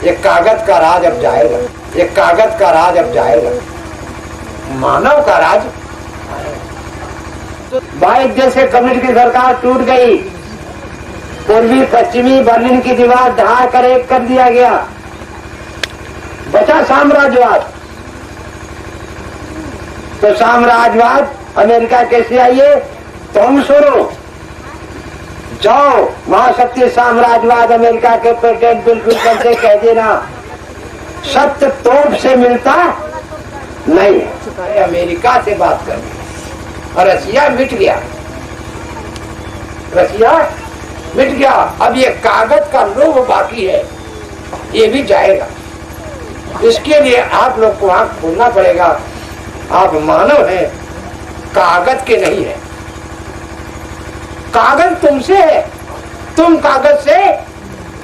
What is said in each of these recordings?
ये कागज का राज अब जाएगा, ये कागज का राज अब जाएगा, मानव का राज। तो 22 देश से कम्युनिस्ट की सरकार टूट गई, पूर्वी पश्चिमी बर्लिन की दीवार ढहा कर एक कर दिया गया, बचा साम्राज्यवाद। तो साम्राज्यवाद अमेरिका कैसे आई है? तुम सुनो, जाओ महाशक्ति साम्राज्यवाद अमेरिका के पेटेंट बिल्कुल करके कह देना, सत्य तोप से मिलता नहीं। अमेरिका से बात करनी और रसिया मिट गया, रसिया मिट गया। अब ये कागज का लोभ बाकी है, ये भी जाएगा। इसके लिए आप लोग को आंख खोलना पड़ेगा। आप मानव हैं, कागज के नहीं है। कागज तुमसे है, तुम कागज से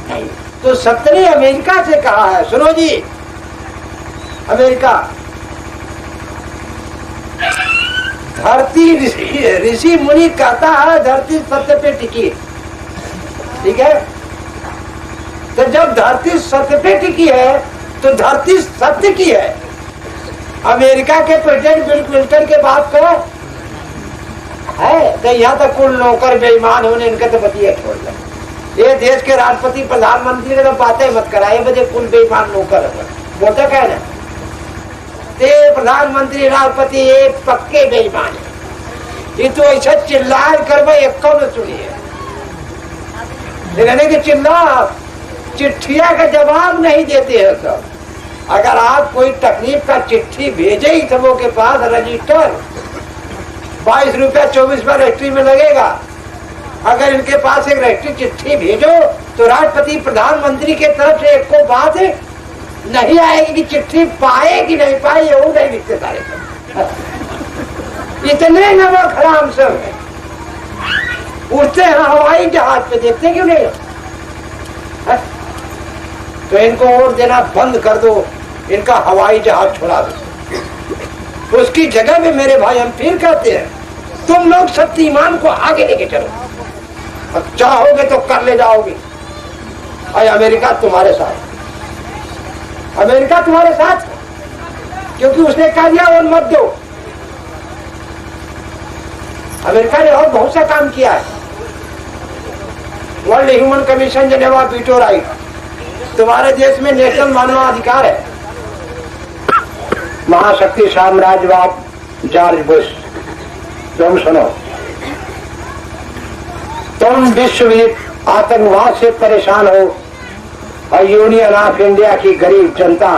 नहीं। तो सत्य ने अमेरिका से कहा है, सुनो जी, अमेरिका धरती ऋषि मुनि कहता है धरती सत्य पे टिकी, ठीक है। तो जब धरती सत्य पे टिकी है तो धरती सत्य की है। अमेरिका के प्रेसिडेंट बिल क्लिंटन के बात को है तो यहाँ तक कुल नौकर बेईमान होने इनके तो बतिया छोड़ दे। ये देश के राष्ट्रपति प्रधानमंत्री ने तो बातें मत कराए, बजे कुल बेईमान नौकर है, बोलता क्या है ना, ये प्रधानमंत्री राष्ट्रपति ये पक्के बेईमान है। ये तो ऐसा चिल्ला कर एक न सुनिए, कहने की चिल्ला चिट्ठिया का जवाब नहीं देते हैं सब। अगर आप कोई तकलीफ का चिट्ठी भेजे ही सबों के पास, रजिस्टर 22 रुपया 24 पर रजिस्ट्री में लगेगा। अगर इनके पास एक रजिस्ट्री चिट्ठी भेजो तो राष्ट्रपति प्रधानमंत्री के तरफ से एक को बात नहीं आएगी कि चिट्ठी पाए कि नहीं पाए, ये वो नहीं लिखते सारे सब। इतने नमक हराम सब है, उड़ते हैं हवाई जहाज पे, देखते क्यों नहीं? तो इनको वोट देना बंद कर दो, इनका हवाई जहाज छोड़ा दो। उसकी जगह में मेरे भाई हम फिर कहते हैं, तुम लोग शक्तिमान को आगे लेके चलो, अब चाहोगे तो कर ले जाओगे। और अमेरिका तुम्हारे साथ, अमेरिका तुम्हारे साथ, क्योंकि उसने कह दिया वो मत दो। अमेरिका ने और बहुत सा काम किया है। World human commission Geneva veto right, तुम्हारे देश में नेशनल मानवाधिकार है। महाशक्ति साम्राज्यवाद जॉर्ज बुश, तुम सुनो, तुम विश्व आतंकवाद से परेशान हो और यूनियन ऑफ इंडिया की गरीब जनता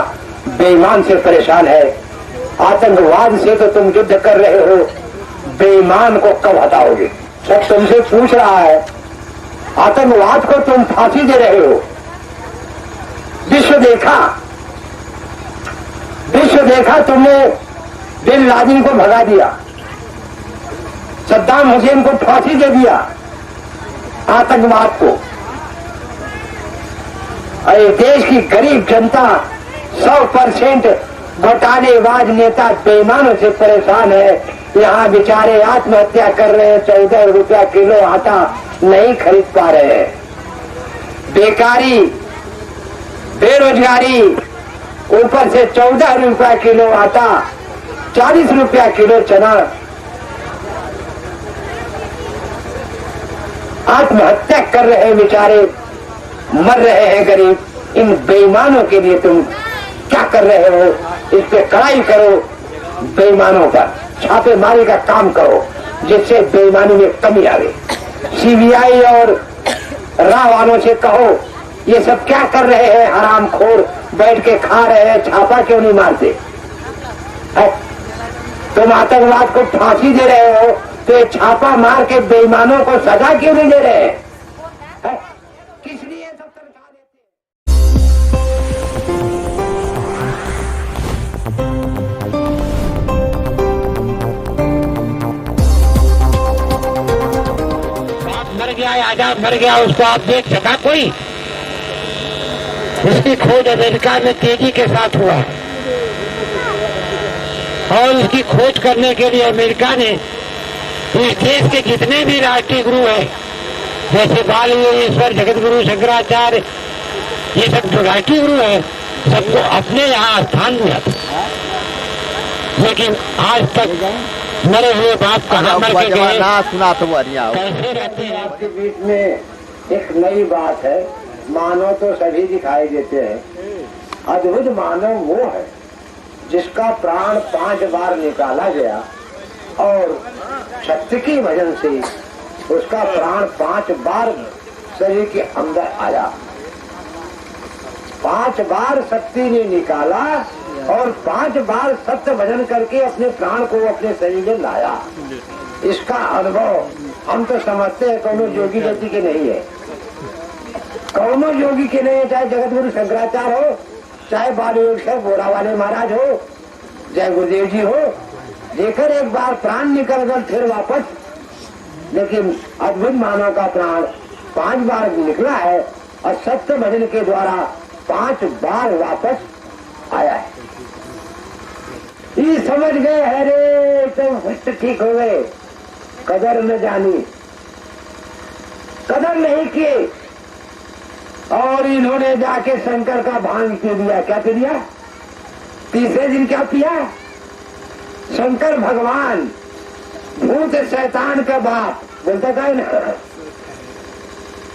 बेईमान से परेशान है। आतंकवाद से तो तुम युद्ध कर रहे हो, बेईमान को कब हटाओगे? सब तुमसे पूछ रहा है। आतंकवाद को तुम फांसी दे रहे हो। विश्व देखा तुमने बिन लादेन को भगा दिया, सद्दाम हुसैन को फांसी दे दिया, आतंकवाद को। अरे देश की गरीब जनता 100% घोटालेबाज नेता बेईमानों से परेशान है। यहाँ बेचारे आत्महत्या कर रहे हैं, 14 रुपया किलो आटा नहीं खरीद पा रहे हैं। बेकारी, बेरोजगारी, ऊपर से 14 रुपया किलो आटा, 40 रुपया किलो चना। आत्महत्या कर रहे हैं बेचारे, मर रहे हैं गरीब। इन बेईमानों के लिए तुम क्या कर रहे हो? इस पे कड़ाई करो, बेईमानों पर छापेमारी का काम करो, जिससे बेईमानी में कमी आवे। सीबीआई और राह वालों से कहो, ये सब क्या कर रहे हैं? हरामखोर बैठ के खा रहे हैं, छापा क्यों नहीं मारते? तुम आतंकवाद को फांसी दे रहे हो तो ये छापा मार के बेईमानों को सजा क्यों नहीं दे रहे हैं? किस लिए सब तनखा देते हैं? मर गया, आजाद मर गया, उसको आप देख सका कोई? उसकी खोज अमेरिका में तेजी के साथ हुआ और उसकी खोज करने के लिए अमेरिका ने इस देश के जितने भी राष्ट्रीय गुरु हैं, जैसे बाल ईश्वर, जगत गुरु शंकराचार्य, ये सब जो राष्ट्रीय गुरु है सबको अपने यहाँ स्थान दिया था, लेकिन आज तक मरे हुए बाप कहाँ मर के गए, सुना तो कैसे रहते हैं। आपके बीच में एक नई बात है। मानव तो सभी दिखाई देते हैं, अद्भुत मानव वो है जिसका प्राण 5 बार निकाला गया और शक्ति की वजह से उसका प्राण 5 बार शरीर के अंदर आया। 5 बार शक्ति ने निकाला और 5 बार सत्य भजन करके अपने प्राण को अपने शरीर में लाया। इसका अनुभव हम तो समझते हैं कौनो योगी गति के नहीं है, कौनो योगी के नहीं है, चाहे जगत गुरु शंकराचार्य हो, चाहे बाल योग से बोरा वाले महाराज हो, जय गुरुदेव जी हो, लेकर एक बार प्राण निकल गए फिर वापस। लेकिन अद्भुत मानव का प्राण 5 बार निकला है और सत्य भजन के द्वारा 5 बार वापस आया है। ये समझ गए है रे तो ठीक हो गए, कदर न जानी, कदर नहीं की, और इन्होंने जाके शंकर का भांग पी दिया। क्या पी दिया? तीसरे दिन क्या पिया? शंकर भगवान भूत शैतान का बाप बोलता था ना,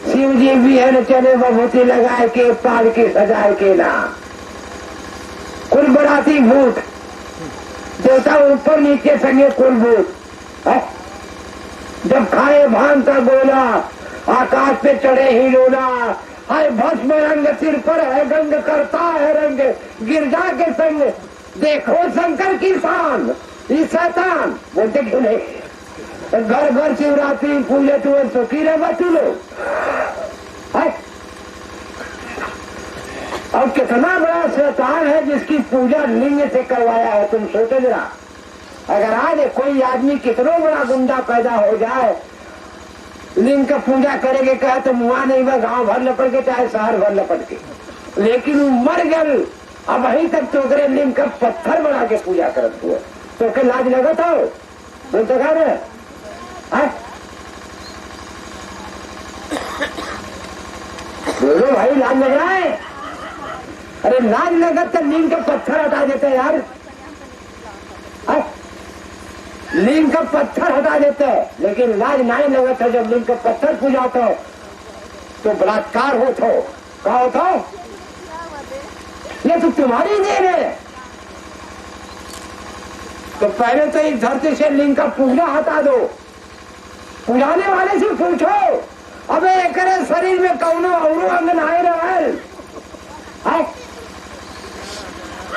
शिव जी भी है न चले बभूति लगाए के पाल के सजाए के ना, कुल बराती भूत, देवता ऊपर नीचे संगे कुल भूत है? जब खाए भांग का गोला आकाश पे चढ़े ही लोला, हाय भस्म रंग सिर पर है गंग करता है रंग, गिरजा के संग देखो शंकर की शान, ये शैतान बोलते क्यों नहीं? घर घर शिवरात्रि पूजे तू सुखी रहे तू लोग। अब कितना बड़ा शैतान है जिसकी पूजा लिंग से करवाया है, तुम सोचो जरा। अगर आज कोई आदमी कितना बड़ा गुंडा पैदा हो जाए, लिंग का पूजा करेंगे कहे तो मुआ नहीं वह गांव भर लपट के चाहे शहर भर लपट के, लेकिन वो मर गल अब वहीं तक तो लिंग का पत्थर बना के पूजा करत हुए तो के लाज लगत हो? बोलते कहा रे बोलो भाई, लाज लग रहा है? अरे लाज लगत तो लिंग का पत्थर हटा देते यार, लिंग का पत्थर हटा देते हैं, लेकिन लाज नहीं लगत है जब लिंग का पत्थर पूजाते हो तो बलात्कार हो तो क्या होता? ये तो तुम्हारी देन है। तो पहले तो इस धरती से लिंग का पूजा हटा दो, पुजाने वाले से पूछो अबे एक शरीर में कौनो और अंग नहीं रहल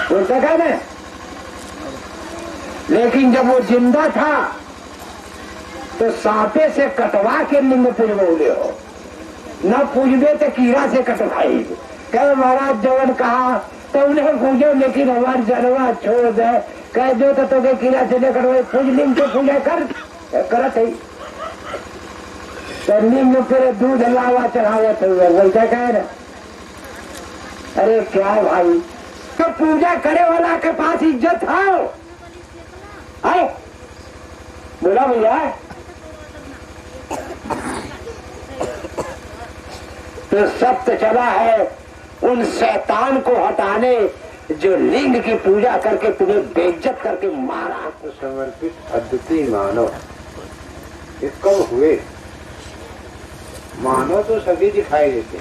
बोलता क्या है? लेकिन जब वो जिंदा था तो सांपे से कटवा के लिंग पूजबोले हो, न पूजबे तो कीड़ा से कटवाई। कह महाराज जवन कहा तो उन्हें पूजो, लेकिन हमारे जनवा छोड़ दे, कह दो तो कीड़ा से न कटवाई, पूज लिंग के पूजा करत है तो लिंग फिर दूध लावा चढ़ावत हुआ बोलता कह ना। अरे क्या भाई, तो पूजा करे वाला के पास इज्जत है? आए बोला भैया, तो सत्य चला है उन शैतान को हटाने जो लिंग की पूजा करके तुम्हें बेइज्जत करके मारा। तो समर्पित अद्वितीय मानव ये कब हुए? मानव तो सभी दिखाई देते,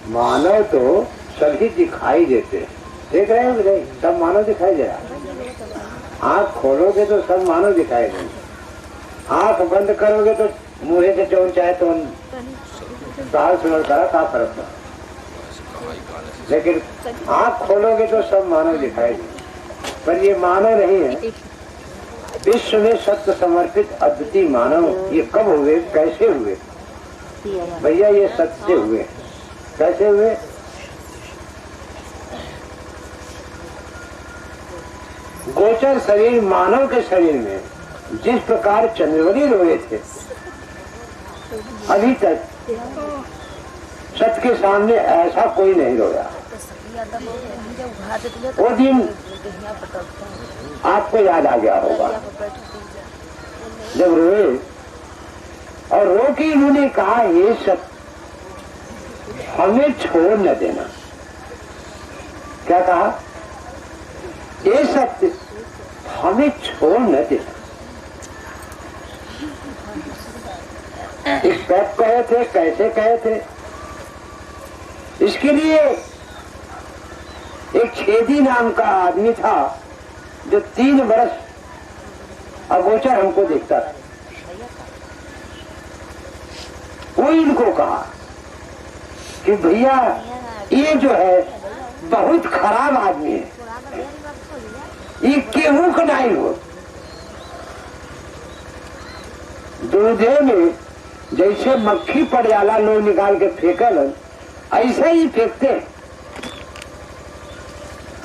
मानव तो सभी दिखाई देते, देख रहे हैं नहीं? सब मानव दिखाई दे रहा। आंख खोलोगे तो सब मानव दिखाई देंगे, आंख बंद करोगे तो मुंह से जो चाहे तो साल सुनल करा का फर्क था, लेकिन आंख खोलोगे तो सब मानव दिखाई देंगे। पर ये मानव नहीं है। विश्व में सत्य समर्पित अद्वितीय मानव ये कब हुए, कैसे हुए? भैया ये सत्य हुए। कैसे हुए? गोचर शरीर मानव के शरीर में जिस प्रकार चंद्रवली रोए थे, अभी तक सत्य के सामने ऐसा कोई नहीं रोया। वो दिन आपको याद आ गया होगा जब रोए और रो के इन्होंने कहा ये सब हमें छोड़ न देना। क्या कहा? ये सत्य हमें छोड़ न देना। इस कब कहे थे, कैसे कहे थे? इसके लिए एक छेदी नाम का आदमी था जो 3 वर्ष अगोचर हमको देखता था। वो इनको कहा कि भैया ये जो है बहुत खराब आदमी है, ये केहू का नहीं हो। दूधे में जैसे मक्खी पड़ जाला लोग निकाल के फेंकल, ऐसा ही फेंकते हैं।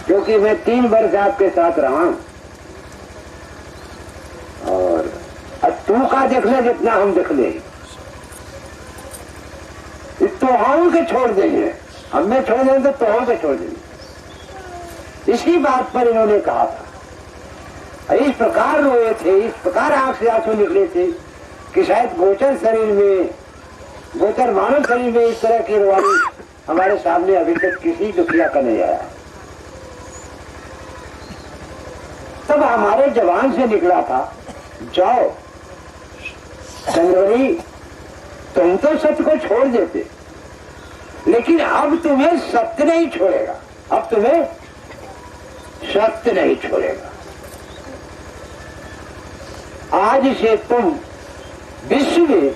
क्योंकि मैं 3 वर्ष आपके साथ रहा हूं और अब तू का देख ले जितना हम देख ले, तो हम के छोड़ देंगे, हमें छोड़ देंगे तो हम के छोड़ देंगे। इसी बात पर इन्होंने कहा था। इस प्रकार रोए थे, इस प्रकार आंख से आंसू निकले थे कि शायद गोचर शरीर में, गोचर मानव शरीर में इस तरह की रुवाई हमारे सामने अभी तक किसी दुखिया का नहीं आया। तब हमारे जवान से निकला था, जाओ चंद्रवली, तुम तो सत्य को छोड़ देते, लेकिन अब तुम्हें सत्य नहीं छोड़ेगा, अब तुम्हें सत्य नहीं छोड़ेगा। आज से तुम विश्व में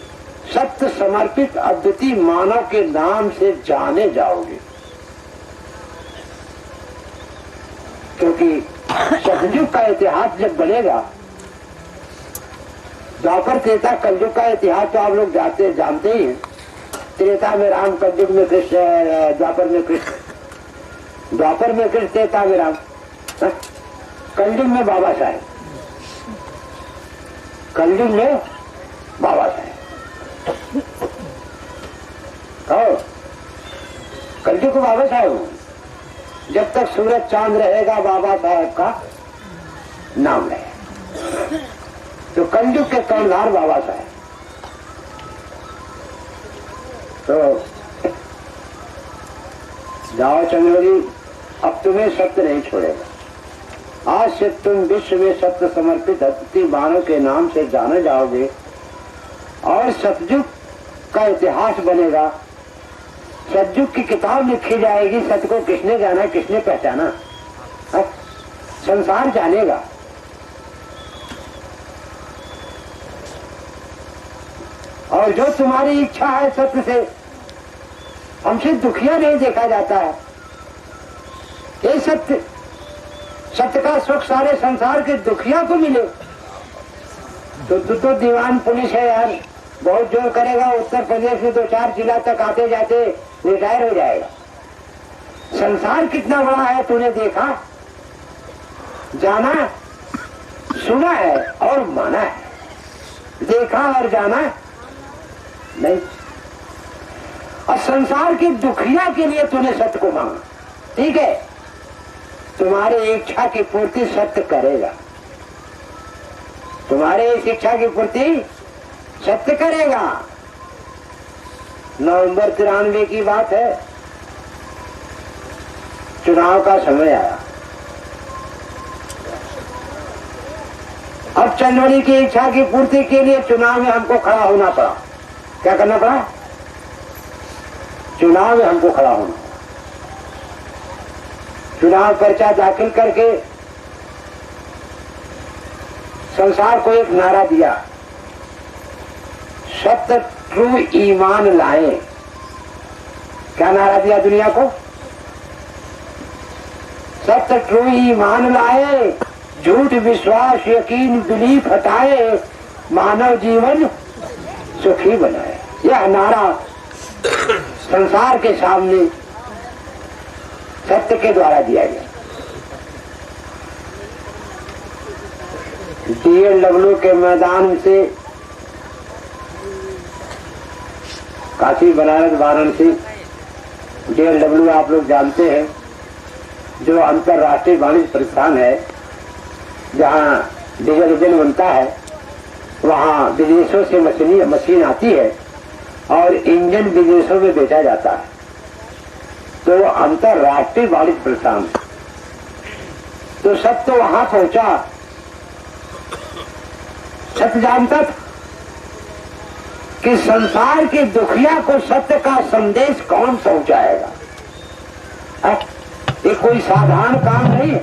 सत्य समर्पित अद्वितीय मानव के नाम से जाने जाओगे। क्योंकि सतयुग का इतिहास जब बनेगा, द्वापर त्रेता कलयुग का इतिहास तो आप लोग जानते ही हैं। त्रेता में राम, कलयुग में कृष्ण, द्वापर में कृष्ण, द्वापर में कृष्ण, त्रेता में राम, कलयुग में बाबा साहेब, कलयुग में बाबा साहेब। कहो कलयुग को बाबा साहेब, जब तक सूरज चांद रहेगा बाबा साहेब का नाम रहेगा। तो कलयुग के कर्णधार बाबा साहेब। तो जाओ चंद्रवली, अब तुम्हें सत्य नहीं छोड़ेगा। आज से तुम विश्व में सत्य समर्पित अद्वितीय मानव के नाम से जाने जाओगे और सतयुग का इतिहास बनेगा। सतयुग की किताब लिखी जाएगी। सत्य को किसने जाना, किसने पहचाना? संसार जानेगा। और जो तुम्हारी इच्छा है सत्य से, हमसे दुखिया नहीं देखा जाता है। ये सत्य, सत्य का सुख सारे संसार के दुखिया को मिले। तो दीवान पुलिस है यार, बहुत जोर करेगा, उत्तर प्रदेश में 2-4 जिला तक आते जाते रिटायर हो जाएगा। संसार कितना बड़ा है तूने देखा, जाना, सुना है और माना है, देखा और जाना नहीं। और संसार की दुखिया के लिए तूने सत्य को मांगा, ठीक है? तुम्हारी इच्छा की पूर्ति सत्य करेगा, तुम्हारे इस इच्छा की पूर्ति सत्य करेगा। नवंबर 93 की बात है, चुनाव का समय आया। अब चंद्रवली की इच्छा की पूर्ति के लिए चुनाव में हमको खड़ा होना पड़ा। क्या करना पड़ा? चुनाव में हमको खड़ा होना। चुनाव पर्चा दाखिल करके संसार को एक नारा दिया, सत्य ट्रू ईमान लाए। क्या नारा दिया दुनिया को? सत्य ट्रू ईमान लाए, झूठ विश्वास यकीन बिलीफ हटाए, मानव जीवन सुखी बनाए। यह नारा संसार के सामने सत्य के द्वारा दिया गया। DLW के मैदान से काशी, बनारस, वाराणसी, DLW आप लोग जानते हैं, जो अंतरराष्ट्रीय वाणिज्य प्रतिष्ठान है, जहाँ डीजल इंजन बनता है, वहाँ विदेशों से मशीन आती है और इंजन विदेशों में बेचा जाता है। तो अंतरराष्ट्रीय वाणिज्य प्रस्थान, तो सत्य तो वहां पहुंचा। सत्य जानता था कि संसार के दुखिया को सत्य का संदेश कौन पहुंचाएगा। ये कोई साधारण काम नहीं है।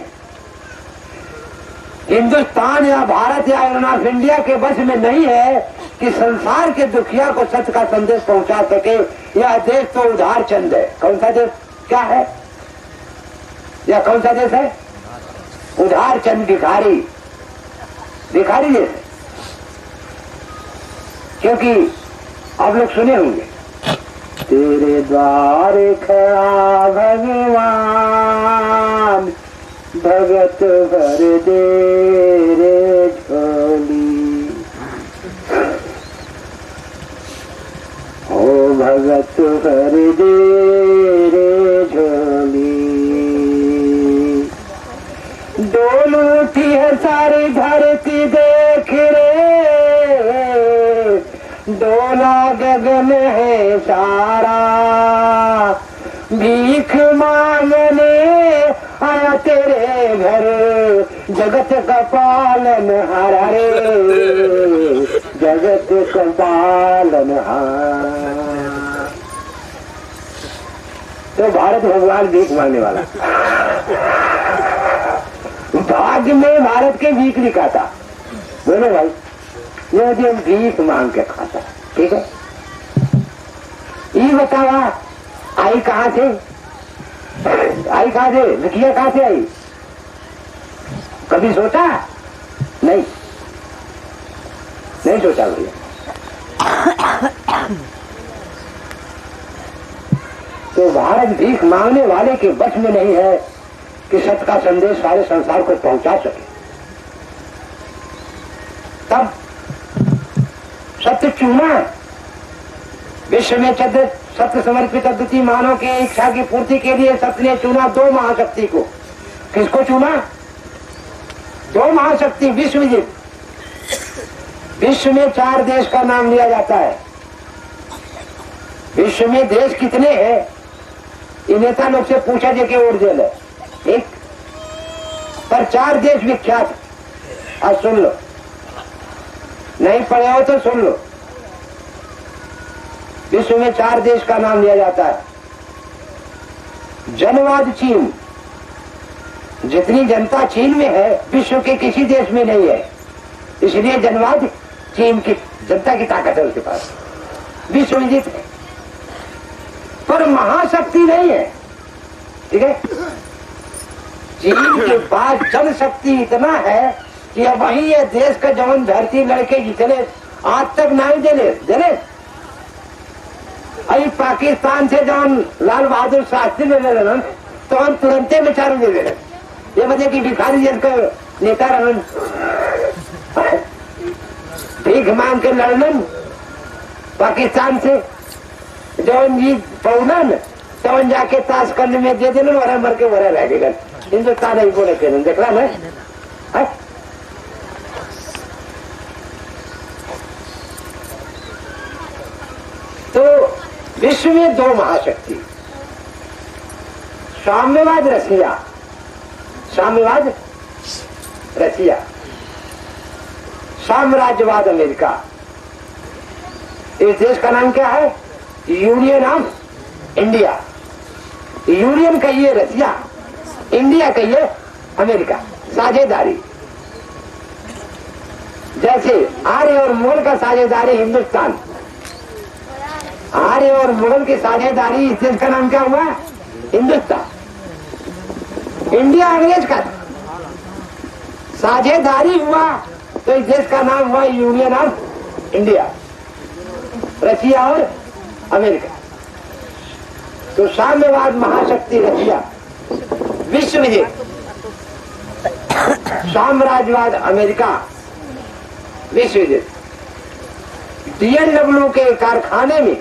हिंदुस्तान या भारत या यूनाइटेड इंडिया के बस में नहीं है कि संसार के दुखिया को सत्य का संदेश पहुंचा सके। यह देश तो उधार चंद है। कौन सा देश क्या है? यह कौन सा देश है? उधार चंद भिखारी, भिखारी देश है। क्योंकि आप लोग सुने होंगे, तेरे द्वार खड़ा भगवान, भगत भर दे रे झोली, ओ भगत भर दे रे झोली। डोल उठी है सारी धरती देख रे, डोला गगन है सारा, भीख मांगने आया तेरे घर, जगत का पालन हारा रे, जगत का पालन हारा। तो भारत भगवान भीख मांगने वाला, भाग्य में भारत के भीख लिखा था। बोलो भाई, ये भीख मांग के खाता, ठीक है। ये बतावा आई कहां से? आई कहां से? लिखिए कहां से आई? कभी सोचा? नहीं, नहीं सोचा भैया। तो भारत भीख मांगने वाले के बस में नहीं है कि सत्य का संदेश सारे संसार को पहुंचा सके। तब सत्य चुना, विश्व में सत्य समर्पित अद्वितीय मानव की इच्छा की पूर्ति के लिए सत्य ने चुना दो महाशक्ति को। किसको चुना? दो महाशक्ति विश्वजीत। विश्व में 4 देश का नाम लिया जाता है। विश्व में देश कितने हैं? ये नेता लोग से पूछा जाए कि ओरिजिनल है एक, पर 4 देश विख्यात। आज सुन लो, नहीं पढ़े हो तो सुन लो। विश्व में 4 देश का नाम लिया जाता है। जनवाद चीन, जितनी जनता चीन में है विश्व के किसी देश में नहीं है, इसलिए जनवाद चीन की जनता की ताकत है उसके पास, विश्व विजित है। पर महाशक्ति नहीं है, ठीक है। चीन के पास जनशक्ति इतना है कि अब वही ये देश का जवन धरती लड़के जितने आज तक नहीं जने अभी पाकिस्तान से जवन लाल बहादुर शास्त्री ले रहे तो हम तुरंते में चारू दे रहे। ये वजह की भिखारी देश का नेता रहन, भीख मांग के लड़न पाकिस्तान से जवन जी पौनन तवन जाके ताश करने में दे देन वरा मर के वरा रह गए। हिंदुस्तान नहीं बोले के देखला ना। तो विश्व में 2 महाशक्ति, साम्यवाद रसिया, साम्यवाद रसिया, साम्राज्यवाद अमेरिका। इस देश का नाम क्या है? Union of India. यूनियन कहिए रसिया, इंडिया कहिए अमेरिका, साझेदारी। जैसे आर्य और मुगल का साझेदारी हिंदुस्तान, आर्य और मुगल की साझेदारी, इस देश का नाम क्या हुआ? हिंदुस्तान। इंडिया अंग्रेज का साझेदारी हुआ तो इस देश का नाम हुआ यूनियन ऑफ इंडिया, रशिया और अमेरिका। तो साम्यवाद महाशक्ति रशिया विश्व विजय, साम्राज्यवाद अमेरिका विश्व विजय। DNW के कारखाने में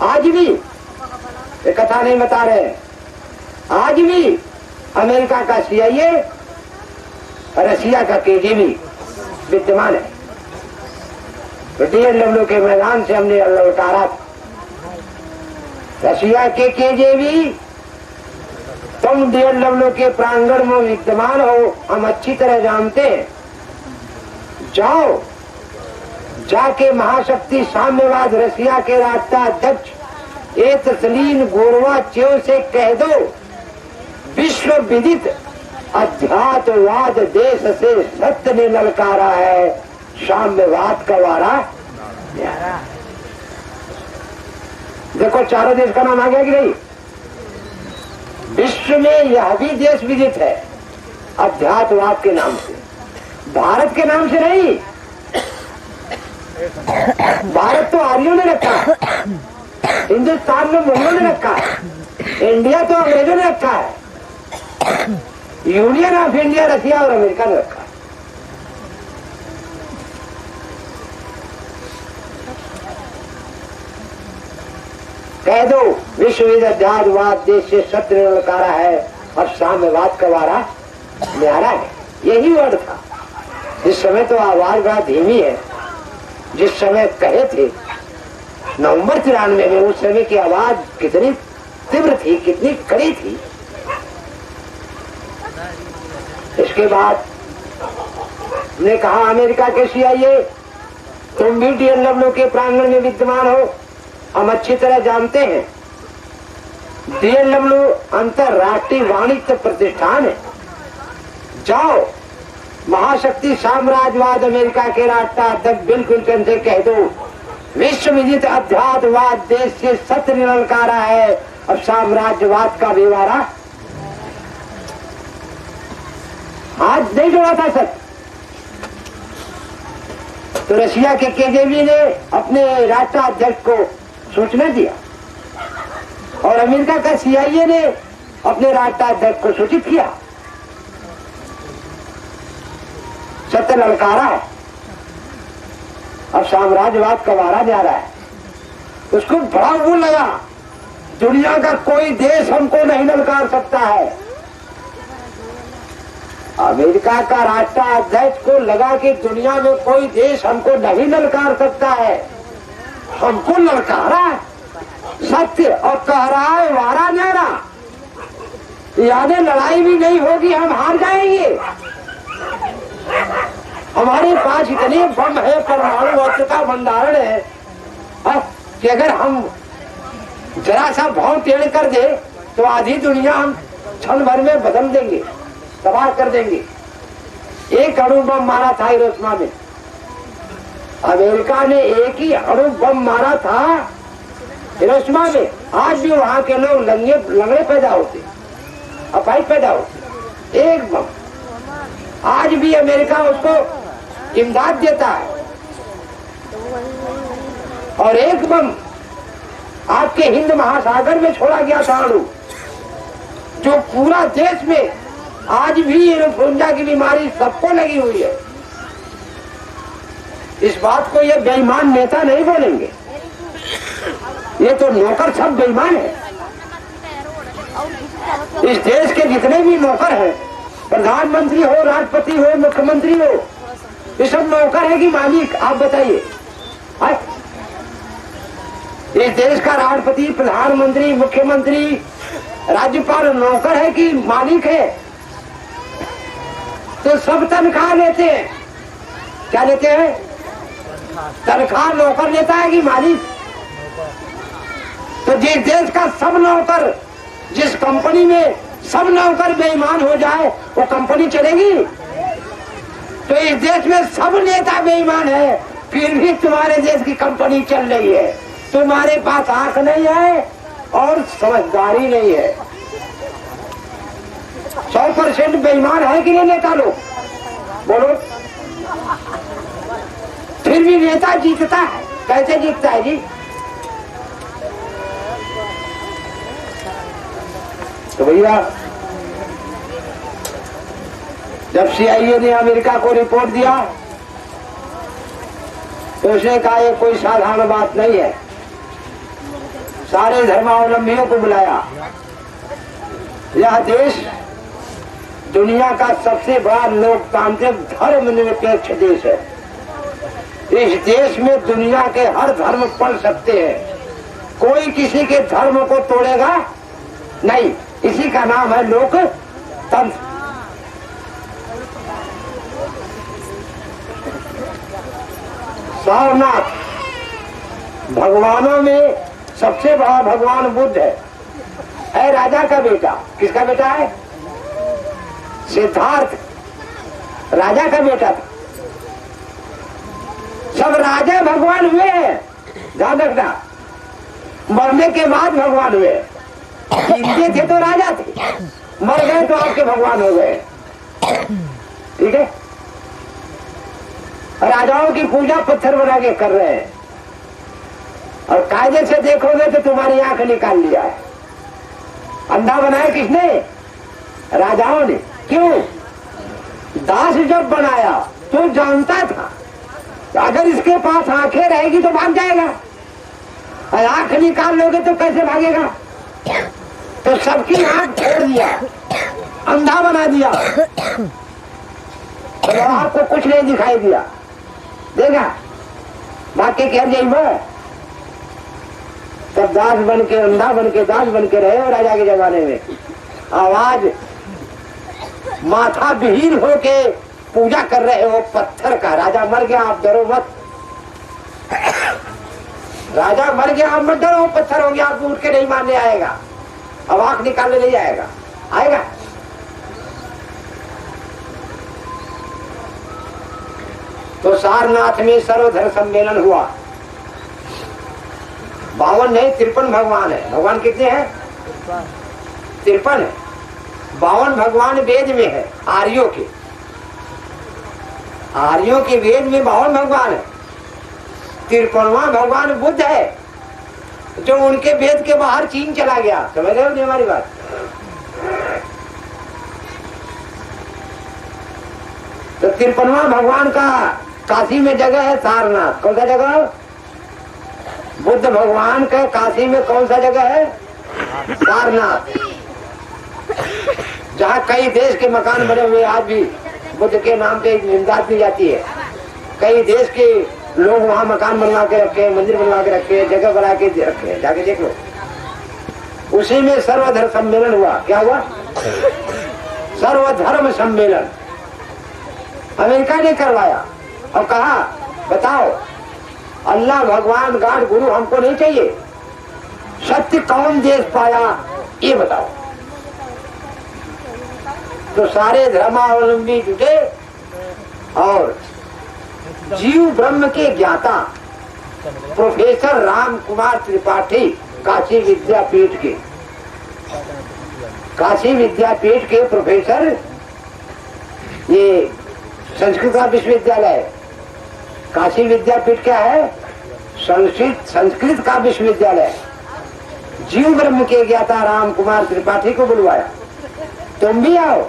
आज भी, ये कथा नहीं बता रहे हैं, आज भी अमेरिका का CIA, रशिया का KGB विद्यमान है। तो DNW के मैदान से हमने ललकारा, रशिया के KGB तुम DLW के प्रांगण में विद्यमान हो, हम अच्छी तरह जानते हैं। जाओ, जाके महाशक्ति साम्यवाद रसिया के राष्ट्राध्यक्ष एतसलीन गोरबाचेव से कह दो, विश्व विदित अध्यात्मवाद देश से सत्य ने ललकारा है, साम्यवाद का वारा न्यारा। देखो चारों देश का नाम आ गया कि नहीं? विश्व में यह भी देश विदित है अध्यात्मवाद के नाम से, भारत के नाम से नहीं। भारत तो आर्यों ने रखा, हिंदुस्तान में मुगलों ने रखा, इंडिया तो अंग्रेजों ने रखा है, यूनियन ऑफ इंडिया रसिया और अमेरिका ने रखा। कह दो विश्व अध्यात्मवाद देश से सत्य ने ललकारा है और साम्यवाद का वारा न्यारा है। यही वर्ड था। इस समय तो आवाज बड़ा धीमी है। जिस समय कहे थे नवंबर 93 में, उस समय की आवाज कितनी तीव्र थी, कितनी कड़ी थी। इसके बाद ने कहा अमेरिका के CIA, तुम भी DLW के प्रांगण में विद्यमान हो, हम अच्छी तरह जानते हैं। DLW अंतरराष्ट्रीय वाणिज्य प्रतिष्ठान है। जाओ, महाशक्ति साम्राज्यवाद अमेरिका के राष्ट्राध्यक्ष बिल क्लिंटन से कह दो, विश्व विदित अध्यात्मवाद देश से सत्य ने ललकारा है और साम्राज्यवाद का बेवारा। हाथ नहीं जोड़ा था सर। तो रशिया के KGB ने अपने राष्ट्राध्यक्ष को सूचना दिया और अमेरिका का CIA ने अपने राष्ट्राध्यक्ष को सूचित किया। सत्य ललकारा है, अब साम्राज्यवाद का वारा जा रहा है। उसको बड़ा वो लगा, दुनिया का कोई देश हमको नहीं ललकार सकता है। अमेरिका का राष्ट्राध्यक्ष को लगा कि दुनिया में कोई देश हमको नहीं ललकार सकता है, हमको ललकारा सत्य और कह रहा है वारा न्यारा, यानी लड़ाई भी नहीं होगी, हम हार जाएंगे। हमारे पास इतने बम है, परमाणु अस्त्र का भंडारण है कि अगर हम जरा सा भाव टेढ़ कर दे तो आधी दुनिया हम क्षण भर में बदल देंगे, तबाह कर देंगे। एक अणु बम मारा था हिरोशिमा में, अमेरिका ने एक ही अणु बम मारा था हिरोशिमा में। आज भी वहां के लोग लंगड़े पैदा होते, अपाहिज पैदा होते। एक बम, आज भी अमेरिका उसको इमदाद देता है। और एक बम आपके हिंद महासागर में छोड़ा गया था अणु, जो पूरा देश में आज भी इन्फ्लुएंजा की बीमारी सबको लगी हुई है। इस बात को ये बेईमान नेता नहीं बोलेंगे, ये तो नौकर सब बेईमान है। इस देश के जितने भी नौकर हैं, प्रधानमंत्री हो, राष्ट्रपति हो, मुख्यमंत्री हो, ये सब नौकर है कि मालिक? आप बताइए। इस देश का राष्ट्रपति, प्रधानमंत्री, मुख्यमंत्री, राज्यपाल नौकर है कि मालिक है? तो सब तनख्वाह लेते हैं। क्या लेते हैं? तनख्वाह नौकर लेता है कि मालिक? तो जिस देश का सब नौकर, जिस कंपनी में सब नौकर बेईमान हो जाए, वो कंपनी चलेगी? तो इस देश में सब नेता बेईमान है, फिर भी तुम्हारे देश की कंपनी चल रही है। तुम्हारे पास आंख नहीं है और समझदारी नहीं है। 100% बेईमान है कि नहीं नेता लोग? बोलो। फिर भी नेता जीतता है। कैसे जीतता है जी? तो भैया, जब CIA ने अमेरिका को रिपोर्ट दिया तो उसने कहा ये कोई साधारण बात नहीं है। सारे धर्मावलंबियों को बुलाया। यह देश दुनिया का सबसे बड़ा लोकतांत्रिक धर्मनिरपेक्ष देश है। इस देश में दुनिया के हर धर्म पढ़ सकते हैं, कोई किसी के धर्म को तोड़ेगा नहीं। इसी का नाम है लोकतंत्र। सारनाथ भगवानों में सबसे बड़ा भगवान बुद्ध है राजा का बेटा। किसका बेटा है? सिद्धार्थ राजा का बेटा था। सब राजा भगवान हुए हैं, ध्यान रखना। मरने के बाद भगवान हुए। जिंदे थे तो राजा थे, मर गए तो आपके भगवान हो गए। ठीक है। राजाओं की पूजा पत्थर बना के कर रहे हैं, और कायदे से देखोगे तो तुम्हारी आंख निकाल लिया है। अंधा बनाया किसने? राजाओं ने। क्यों? दास जब बनाया तो जानता था अगर इसके पास आंखें रहेगी तो भाग जाएगा, और आंख निकाल लोगे तो कैसे भागेगा? तो सबकी आंख छोड़ दिया, अंधा बना दिया, तो आपको कुछ नहीं दिखाई दिया देगा। बाकी कह जाइए तब दास बन के, अंधा बन के, दास बन के रहे हो राजा के जमाने में। आवाज माथा विहीन होके पूजा कर रहे हो पत्थर का। राजा मर गया, आप डरो मत। राजा मर गया, आप मत डरो। पत्थर हो गया, आप उठ के नहीं मारने आएगा, अब आंख निकालने नहीं आएगा, आएगा। तो सारनाथ में सर्वधर्म सम्मेलन हुआ। 52 नहीं 53 भगवान है। भगवान कितने हैं? 53 है। 52 भगवान वेद में है, आर्यों के। आर्यों के वेद में 52 भगवान है। 53वां भगवान बुद्ध है, जो उनके वेद के बाहर चीन चला गया। समझ रहे हो हमारी बात? तो 53वां भगवान का काशी में जगह है सारनाथ। कौन सा जगह? बुद्ध भगवान का काशी में कौन सा जगह है? सारनाथ। जहाँ कई देश के मकान बने हुए, आज भी बुद्ध के नाम पे इमदाद दी जाती है। कई देश के लोग वहाँ मकान बनवा के रखे, मंदिर बनवा के रखे, जगह बना के रखे, जाके देख लो। उसी में सर्वधर्म सम्मेलन हुआ। क्या हुआ? सर्वधर्म सम्मेलन अमेरिका ने करवाया और कहा बताओ अल्लाह भगवान गॉड गुरु हमको नहीं चाहिए, सत्य कौन देश पाया ये बताओ। तो सारे धर्मावलंबी जुटे और जीव ब्रह्म के ज्ञाता प्रोफेसर राम कुमार त्रिपाठी काशी विद्यापीठ के प्रोफेसर, ये संस्कृत का विश्वविद्यालय। काशी विद्यापीठ क्या है? संस्कृत का विश्वविद्यालय। जीव ब्रह्म के ज्ञाता राम कुमार त्रिपाठी को बुलवाया, तुम भी आओ,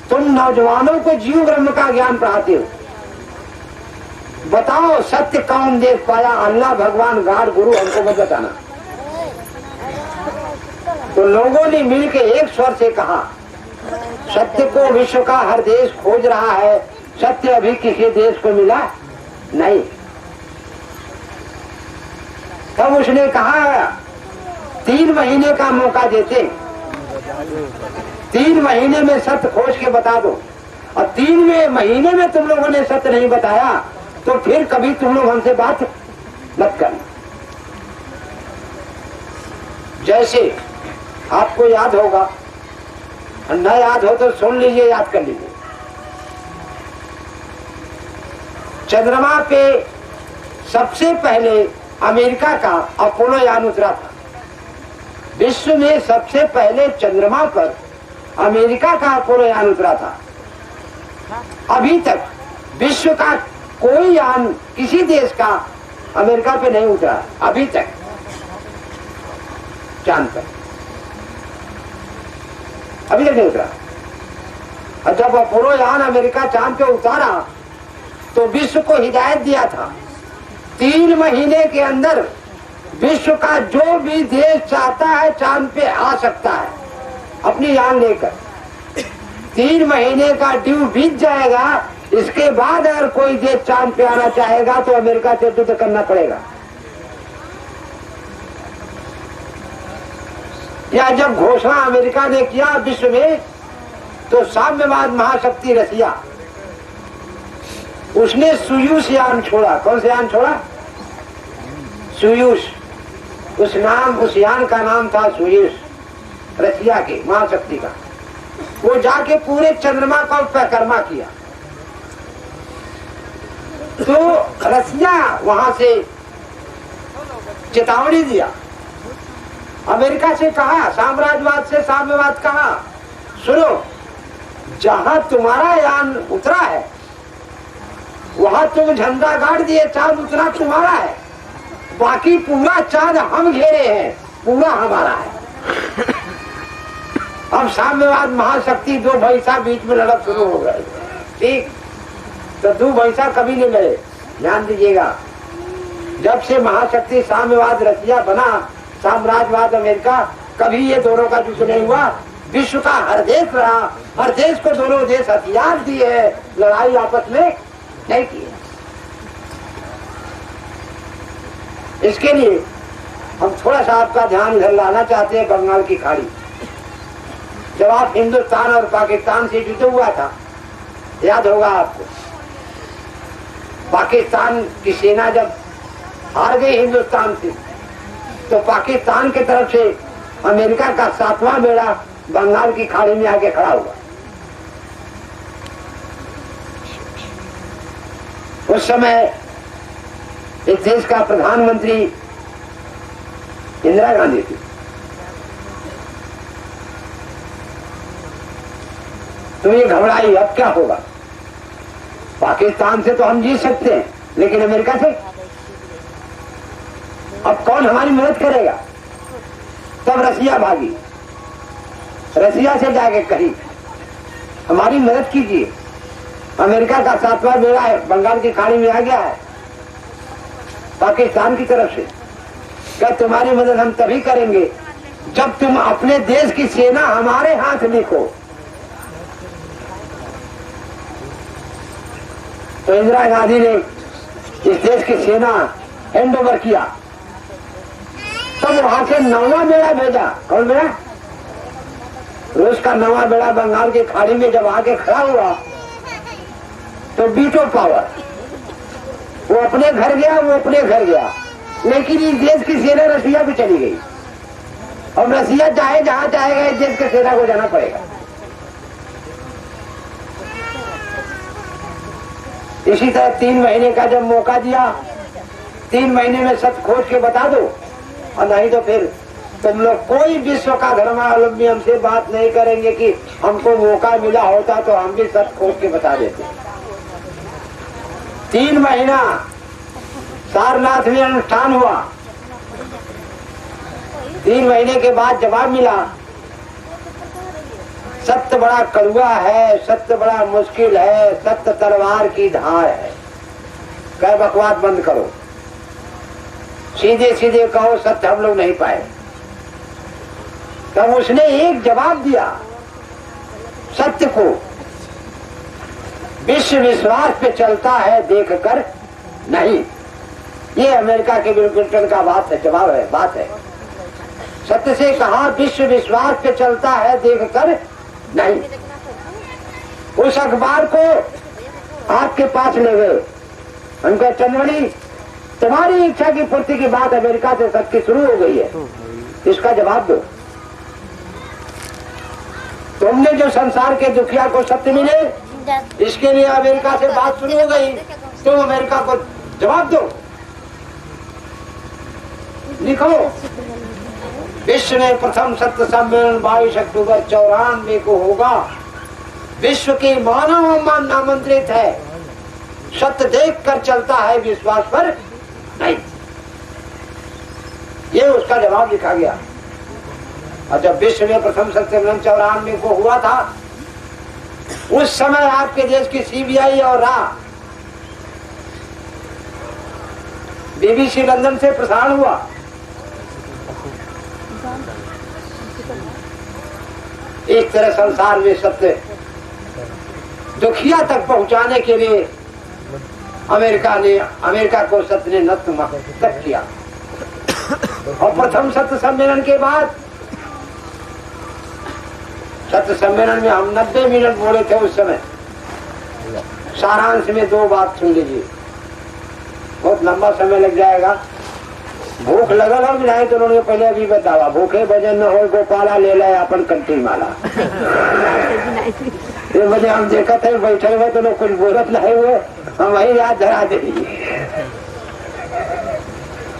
तुम नौजवानों को जीव ब्रह्म का ज्ञान पढ़ाते हो, बताओ सत्य कौन देख पाया, अल्लाह भगवान गॉड गुरु हमको मत बताना। तो लोगों ने मिलकर एक स्वर से कहा सत्य को विश्व का हर देश खोज रहा है, सत्य अभी किसी देश को मिला नहीं। तब उसने कहा 3 महीने का मौका देते, 3 महीने में सत्य खोज के बता दो, और 3 महीने में तुम लोगों ने सत्य नहीं बताया तो फिर कभी तुम लोग हमसे बात मत करना। जैसे आपको याद होगा, न याद हो तो सुन लीजिए, याद कर लीजिए। चंद्रमा पे सबसे पहले अमेरिका का अपोलो यान उतरा था। विश्व में सबसे पहले चंद्रमा पर अमेरिका का अपोलो यान उतरा था। अभी तक विश्व का कोई यान किसी देश का अमेरिका पे नहीं उतरा, अभी तक चांद पर अभी तक नहीं उतरा। और जब अपोलो यान अमेरिका चांद पे उतारा तो विश्व को हिदायत दिया था 3 महीने के अंदर विश्व का जो भी देश चाहता है चांद पे आ सकता है अपनी यान लेकर। 3 महीने का ड्यू बीत जाएगा, इसके बाद अगर कोई देश चांद पे आना चाहेगा तो अमेरिका से युद्ध करना पड़ेगा। या जब घोषणा अमेरिका ने किया विश्व में, तो साम्यवाद महाशक्ति रसिया, उसने सोयूज यान छोड़ा। कौन सा यान छोड़ा? सोयूज। उस यान का नाम था सोयूज, रसिया के महाशक्ति का। वो जाके पूरे चंद्रमा का परिक्रमा किया। तो रसिया वहां से चेतावनी दिया, अमेरिका से कहा, साम्राज्यवाद से साम्यवाद कहा, सुनो, जहां तुम्हारा यान उतरा है वहां तुम झंडा गाड़ दिए, चांद उतरा तुम्हारा है, बाकी पूरा चांद हम घेरे हैं, पूरा हमारा है। अब साम्यवाद महाशक्ति दो भैंसा बीच में लड़क शुरू हो गए। ठीक, तो दो भैंसा कभी नहीं लड़े, ध्यान दीजिएगा। जब से महाशक्ति साम्यवाद रसिया बना, साम्राज्यवाद अमेरिका, कभी ये दोनों का युद्ध नहीं हुआ। विश्व का हर देश रहा, हर देश को दोनों देश हथियार दिए हैं, लड़ाई आपस में नहीं की। इसके लिए हम थोड़ा सा आपका ध्यान इधर लाना चाहते हैं, बंगाल की खाड़ी। जब आप हिंदुस्तान और पाकिस्तान से युद्ध हुआ था, याद होगा आपको, पाकिस्तान की सेना जब हार गई हिंदुस्तान से, तो पाकिस्तान की तरफ से अमेरिका का 7वां बेड़ा बंगाल की खाड़ी में आके खड़ा हुआ। उस समय इस देश का प्रधानमंत्री इंदिरा गांधी थी। तो ये घबराई, अब क्या होगा? पाकिस्तान से तो हम जीत सकते हैं, लेकिन अमेरिका से अब कौन हमारी मदद करेगा? तब रसिया भागी, रसिया से जाके कही हमारी मदद कीजिए, अमेरिका का 7वां बेड़ा है बंगाल की खाड़ी में आ गया है पाकिस्तान की तरफ से। क्या तुम्हारी मदद हम तभी करेंगे जब तुम अपने देश की सेना हमारे हाथ लिखो। तो इंदिरा गांधी ने इस देश की सेना हैंड ओवर किया। तब वहां से 9वां बेड़ा भेजा। कौन बेड़ा? रूस का 9वां बेड़ा बंगाल की खाड़ी में जब आके खड़ा हुआ, तो वीटो पावर, वो अपने घर गया, वो अपने घर गया, लेकिन इस देश की सेना रसिया पे चली गई। अब रसिया चाहे जहां चाहेगा, इस देश की सेना को जाना पड़ेगा। इसी तरह 3 महीने का जब मौका दिया, 3 महीने में सच खोज के बता दो, और नहीं तो फिर तुम लोग कोई विश्व का धर्मावलंबी हमसे बात नहीं करेंगे कि हमको मौका मिला होता तो हम भी सच खोज के बता देते। 3 महीना सारनाथ में अनुष्ठान हुआ। 3 महीने के बाद जवाब मिला, सत्य बड़ा कड़वा है, सत्य बड़ा मुश्किल है, सत्य तलवार की धार है। कह बकवास बंद करो, सीधे सीधे कहो सत्य हम लोग नहीं पाए। तब उसने एक जवाब दिया, सत्य को विश्व विश्वास पे चलता है देखकर नहीं। ये अमेरिका के बिल क्लिंटन का बात है, जवाब है, बात है। सत्य से कहा विश्व विश्वास पे चलता है देखकर नहीं। उस अखबार को आपके पास ले गए, उनका चंदमणि तुम्हारी इच्छा की पूर्ति की बात अमेरिका से सत्य शुरू हो गई है, इसका जवाब दो। तुमने जो संसार के दुखिया को सत्य मिले, इसके लिए अमेरिका से बात शुरू हो गई, तुम अमेरिका को जवाब दो। लिखो, विश्व में प्रथम सत्य सम्मेलन 22 अक्टूबर 94 को होगा। विश्व के मानव अम्मान आमंत्रित है, सत्य देख कर चलता है, विश्वास पर नहीं। ये उसका जवाब लिखा गया। और जब विश्व में प्रथम सत्य सम्मेलन 94 को हुआ था, उस समय आपके देश की सीबीआई और रा बीबीसी लंदन से प्रसारण हुआ। इस तरह संसार में सत्य दुखिया तक पहुंचाने के लिए अमेरिका को सत्य ने नतमस्तक किया। और प्रथम सत्य सम्मेलन के बाद सत्य सम्मेलन में हम 90 मिनट बोले थे उस समय। सारांश में 2 बात सुन लीजिए, बहुत लंबा समय लग जाएगा। भूख लगल हो नहीं तो उन्होंने पहले अभी बतावा, भूखे भजन न हो गोपाला ले लाए अपन कंठी माला। ये वजह हम देखा थे बैठे हुए तो लोग कुछ बोलत नहीं हुए, हम वही याद धरा दे।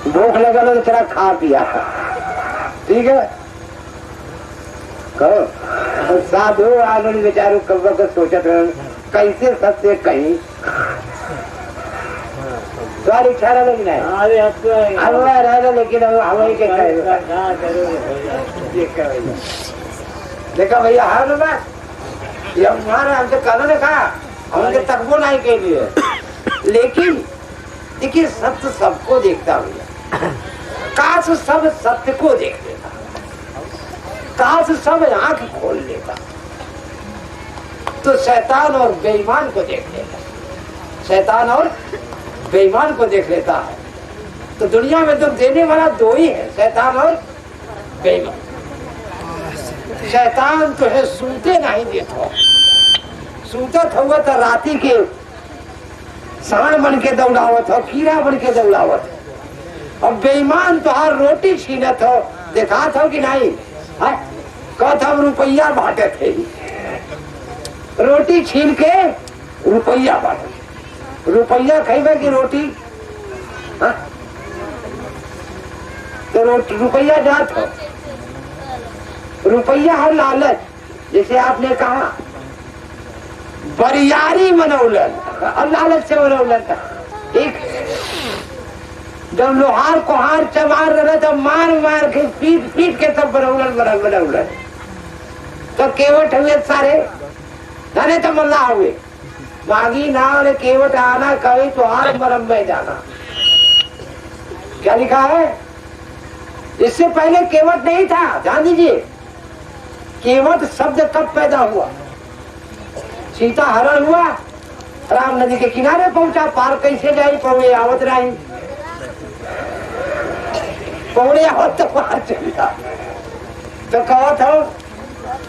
भूख लगल हो तो थोड़ा खा पिया, ठीक है। कहो साधु आनंद बेचारू कब सोचत कैसे सत्य कहीं तुम्हारी इच्छा रहा लेकिन रहना, लेकिन हमें के देखा भैया हाँ ना बात ये हमारा हमसे कहना ने कहा हमने तकबो नहीं के लिए, लेकिन देखिए सत्य सबको देखता भैया। काश सब सत्य को देख लेता, काश सब आंख खोल लेता तो शैतान और बेईमान को देख लेता, शैतान और बेईमान को देख लेता है। तो दुनिया में दुख देने वाला 2 ही है, शैतान और बेईमान। शैतान तो है सूते नहीं देता, सूतत हुआ तो राती के सांड बन के दौड़ावत हो, कीड़ा बन के दौड़ावत हो। और बेईमान तो हर रोटी छीनत हो, देखा था कि नहीं? कहत हम रुपया बांटे थे, रोटी छीन के रुपया बांटे, रुपया खेबे की रोटी हा? तो रुपया जात हो, रुपया है लालच। जैसे आपने कहा बरियारी मनौलन और लालच से मनौलन। एक जब लोहार कोहार चमार रहे तो मार मार के पीट पीट के सब बनौलन तो केवट हुए सारे धने तो मल्ला हुए। मांगी ना और केवट आना कभी तो हार मरम में जाना। क्या लिखा है? इससे पहले केवट नहीं था, जान दीजिए। केवट शब्द कब पैदा हुआ? सीता हरण हुआ, राम नदी के किनारे पहुंचा, पार कैसे जाई? पौड़े आवत रही, पौड़े आवत तो पार चलिया। तो कहो तो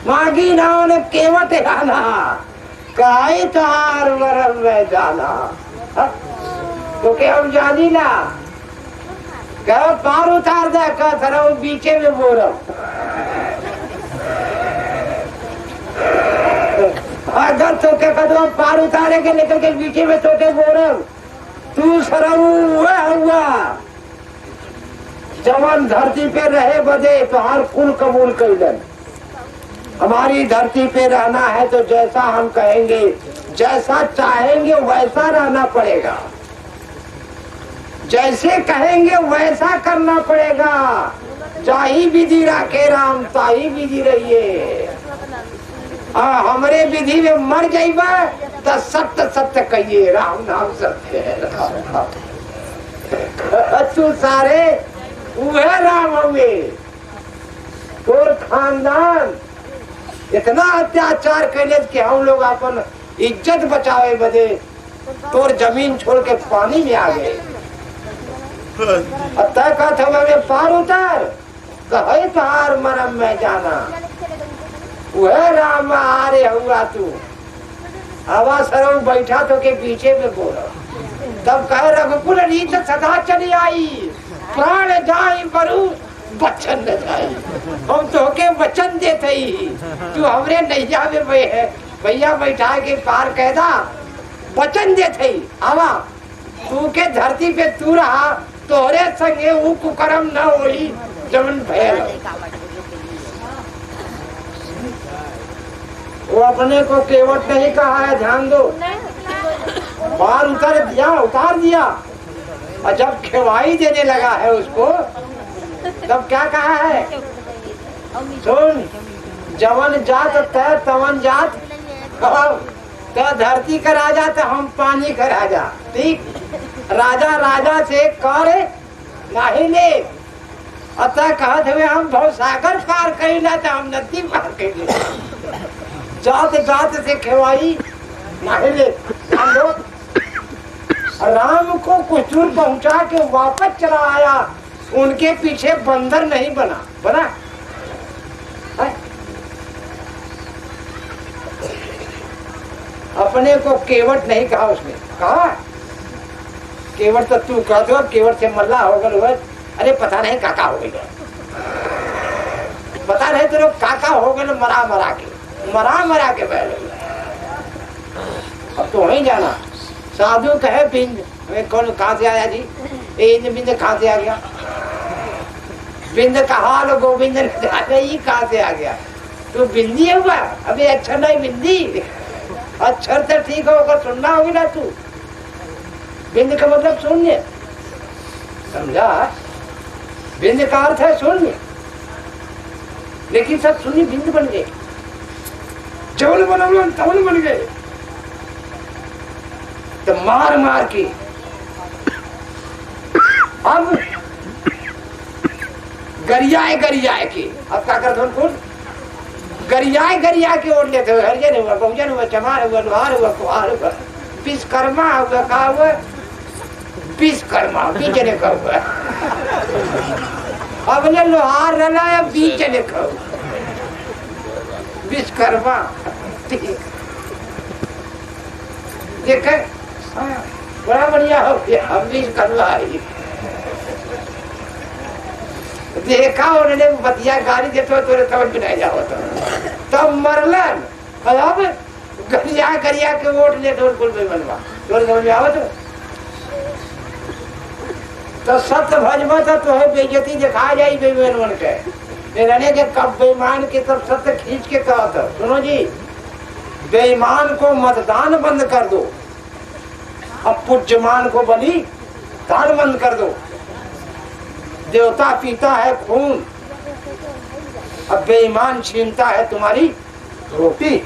मांगी ना ने केवट आना काई तार मरम में जाना। तो क्या हम जानी ना कहो पार उतार दे, कहो बीचे में बोरम। अगर तो क्या कदम पार उतारे के लेकर के बीचे में तोते बोरम, तू सरम हुआ जवान धरती पे रहे बदे तो हर कुल कबूल कर दे। हमारी धरती पे रहना है तो जैसा हम कहेंगे, जैसा चाहेंगे वैसा रहना पड़ेगा, जैसे कहेंगे वैसा करना पड़ेगा। चाही विधि राखे राम, ताही विधि रहिए। हमरे विधि में मर जाइबा तो सत्य सत्य कहिए, राम नाम सत्य है। तू सारे वह राम हुए, तोर खानदान इतना अत्याचार कैले कि हम लोग अपन इज्जत बचावे बदे तोर जमीन छोड़ के पानी में आ गए। तय कहते में पार उतार कहे पार मरम में जाना। वह राम आरे हुआ तू हवा सरव बैठा तो के पीछे में बोला। तब कहे रघुकुल रीत सदा चली आई, प्राण जाए बरु बचन न जाए। हम तो के वचन देते ही तू हमरे नैया में भैया बैठा के पार कहदा वचन देते ही आवा तू के धरती पे तू रहा तोहरे संगे वो कुकर्म न होई जमन भयल। वो अपने को केवट नहीं कहा है, ध्यान दो। बाहर उतार दिया और जब खिवाई देने लगा है उसको तब क्या कहा है? सुन, जवन जात तय तवन जात तो धरती का राजा तो हम पानी का राजा। ठीक, राजा राजा से कर नहीं ले। अतः कहते हुए हम भव सागर पार करेला तो हम नदी पार करेला। जात जात से खेवाई नहीं ले। राम को कुछ दूर पहुंचा के वापस चला आया, उनके पीछे बंदर नहीं बना अपने को केवट नहीं कहा उसने, कहा केवट तो तू कह दो, केवट से मल्ला हो गए। अरे पता नहीं काका हो गई, पता नहीं तेरे काका हो गए मरा के बैठ गए। अब तो वहीं जाना। साधु कहे बिंद, कौन कहाँ से आया जी? बिंद कहाँ से आ गया? बिंद का हाल गोविंद ने कहाँ से आ गया? तू बिंदी हुआ? अभी अक्षर नहीं बिंदी, अक्षर तो ठीक होगा, सुनना होगी ना तू। बिंद का मतलब शून्य, समझा? बिंद का अर्थ है शून्य, लेकिन सब शून्य बिंद बन गए, चौल बन गए। तो मार मार के अब गरियाए के, अब क्या करते हो? गरिया के ओढ़ लेते हो। हरिजन हुआ, बहुजन हुआ, चमार हुआ, लोहार हुआ, कुहार हुआ, विश्वकर्मा हुआ, कहा हुआ विश्वकर्मा, बीच लिखा हुआ। अब ने लोहार रला है, बीच लिखा हुआ विश्वकर्मा। देखे बड़ा बढ़िया हो गया, हम विश्वकर्मा देखा उन्होंने बतिया गाड़ी देते तोरे समझ में नहीं जाओ तब मरलन। अब गरिया के वोट ले तो कुल में बनवा तोरे समझ में आओ तो सत्य भजमा तो है बेइज्जती दिखा जाए बेईमान बन के। रहने के कब बेईमान के तब सत्य खींच के कहा था, सुनो जी बेईमान को मतदान बंद कर दो, अब पूज्यमान को बलि दान बंद कर दो। देवता पीता है खून, अब बेईमान छीनता है तुम्हारी रोटी।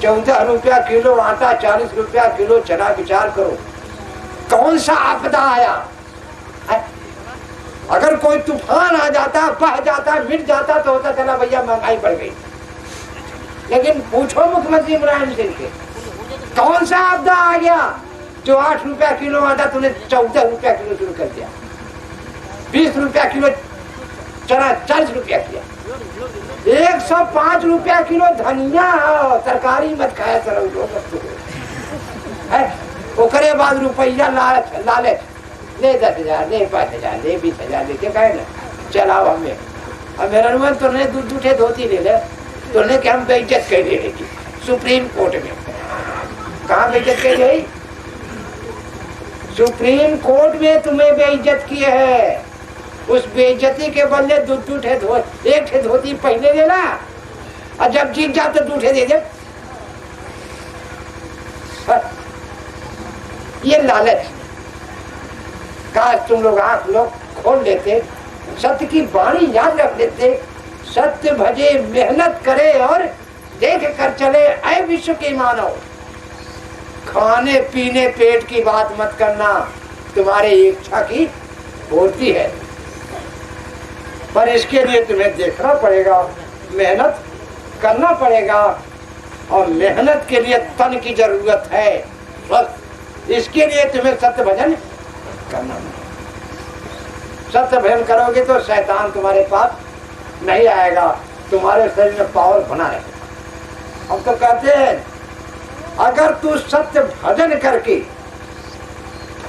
14 रुपया किलो आटा, 40 रुपया किलो चना। विचार करो कौन सा आपदा आया है? अगर कोई तूफान आ जाता, बह जाता, मिट जाता तो होता चला भैया महंगाई बढ़ गई। लेकिन पूछो मुख्यमंत्री इमरान सिंह के, कौन सा आपदा आ गया जो 8 रुपया किलो आटा तूने 14 रुपया किलो शुरू कर दिया, 20 रुपया किलो चना 40 रुपया किया, 105 रुपया किलो धनिया तरकारी मत खाया करो ओकरे बाद रुपया लालच ले 10,000 ले 5,000 ले 20,000 लेके कहे ना चलाओ हमें। अब मेरा अनुमान तो ने दूठे धोती ले ले तो ने कि हम बेइज्जत कर देगी सुप्रीम कोर्ट में। कहाँ बेइज्जत कर गई? सुप्रीम कोर्ट में तुम्हें बेइज्जत किए है। उस बेइज्जती के बदले एक धोती पहले देना और जब जीत जाओ तो दूठे दे दे। ये लालच काश तुम लोग आंख लोग खोल लेते, सत्य की वाणी याद रख लेते, सत्य भजे मेहनत करे और देख कर चले। ऐ विश्व के मानव, खाने पीने पेट की बात मत करना, तुम्हारे इच्छा की पूर्ति है, पर इसके लिए तुम्हें देखना पड़ेगा, मेहनत करना पड़ेगा और मेहनत के लिए तन की जरूरत है। बस इसके लिए तुम्हें सत्य भजन करना। सत्य भजन करोगे तो शैतान तुम्हारे पास नहीं आएगा, तुम्हारे शरीर में पावर बना रहेगा। हम तो कहते हैं अगर तू सत्य भजन करके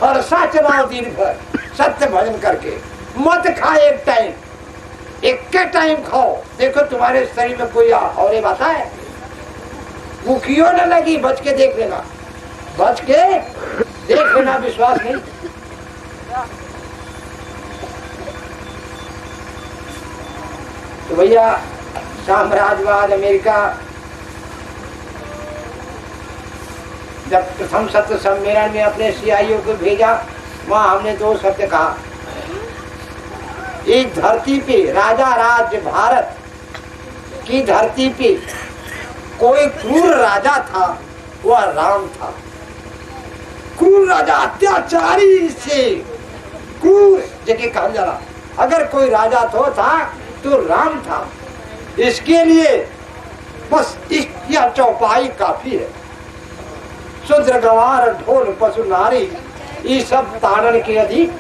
फरसा चलाओ दिन भर, सत्य भजन करके मत खा एक टाइम, एक टाइम खाओ, देखो तुम्हारे शरीर में कोई और बात है, भूखियों न लगी, बच के देख लेना, बच के देख लेना, विश्वास नहीं। तो भैया साम्राज्यवाद अमेरिका जब प्रथम सत्य सम्मेलन में अपने सीआईओ को भेजा, वहां हमने 2 शब्द कहा। एक धरती पे राजा राज्य भारत की धरती पे कोई क्रूर राजा था, वह राम था। क्रूर राजा, अत्याचारी से क्रूर जगह कहा जा रहा, अगर कोई राजा तो था तो राम था। इसके लिए बस यह चौपाई काफी है। शूद्र गंवार ढोल पशु नारी, ये सब ताड़न के अधिक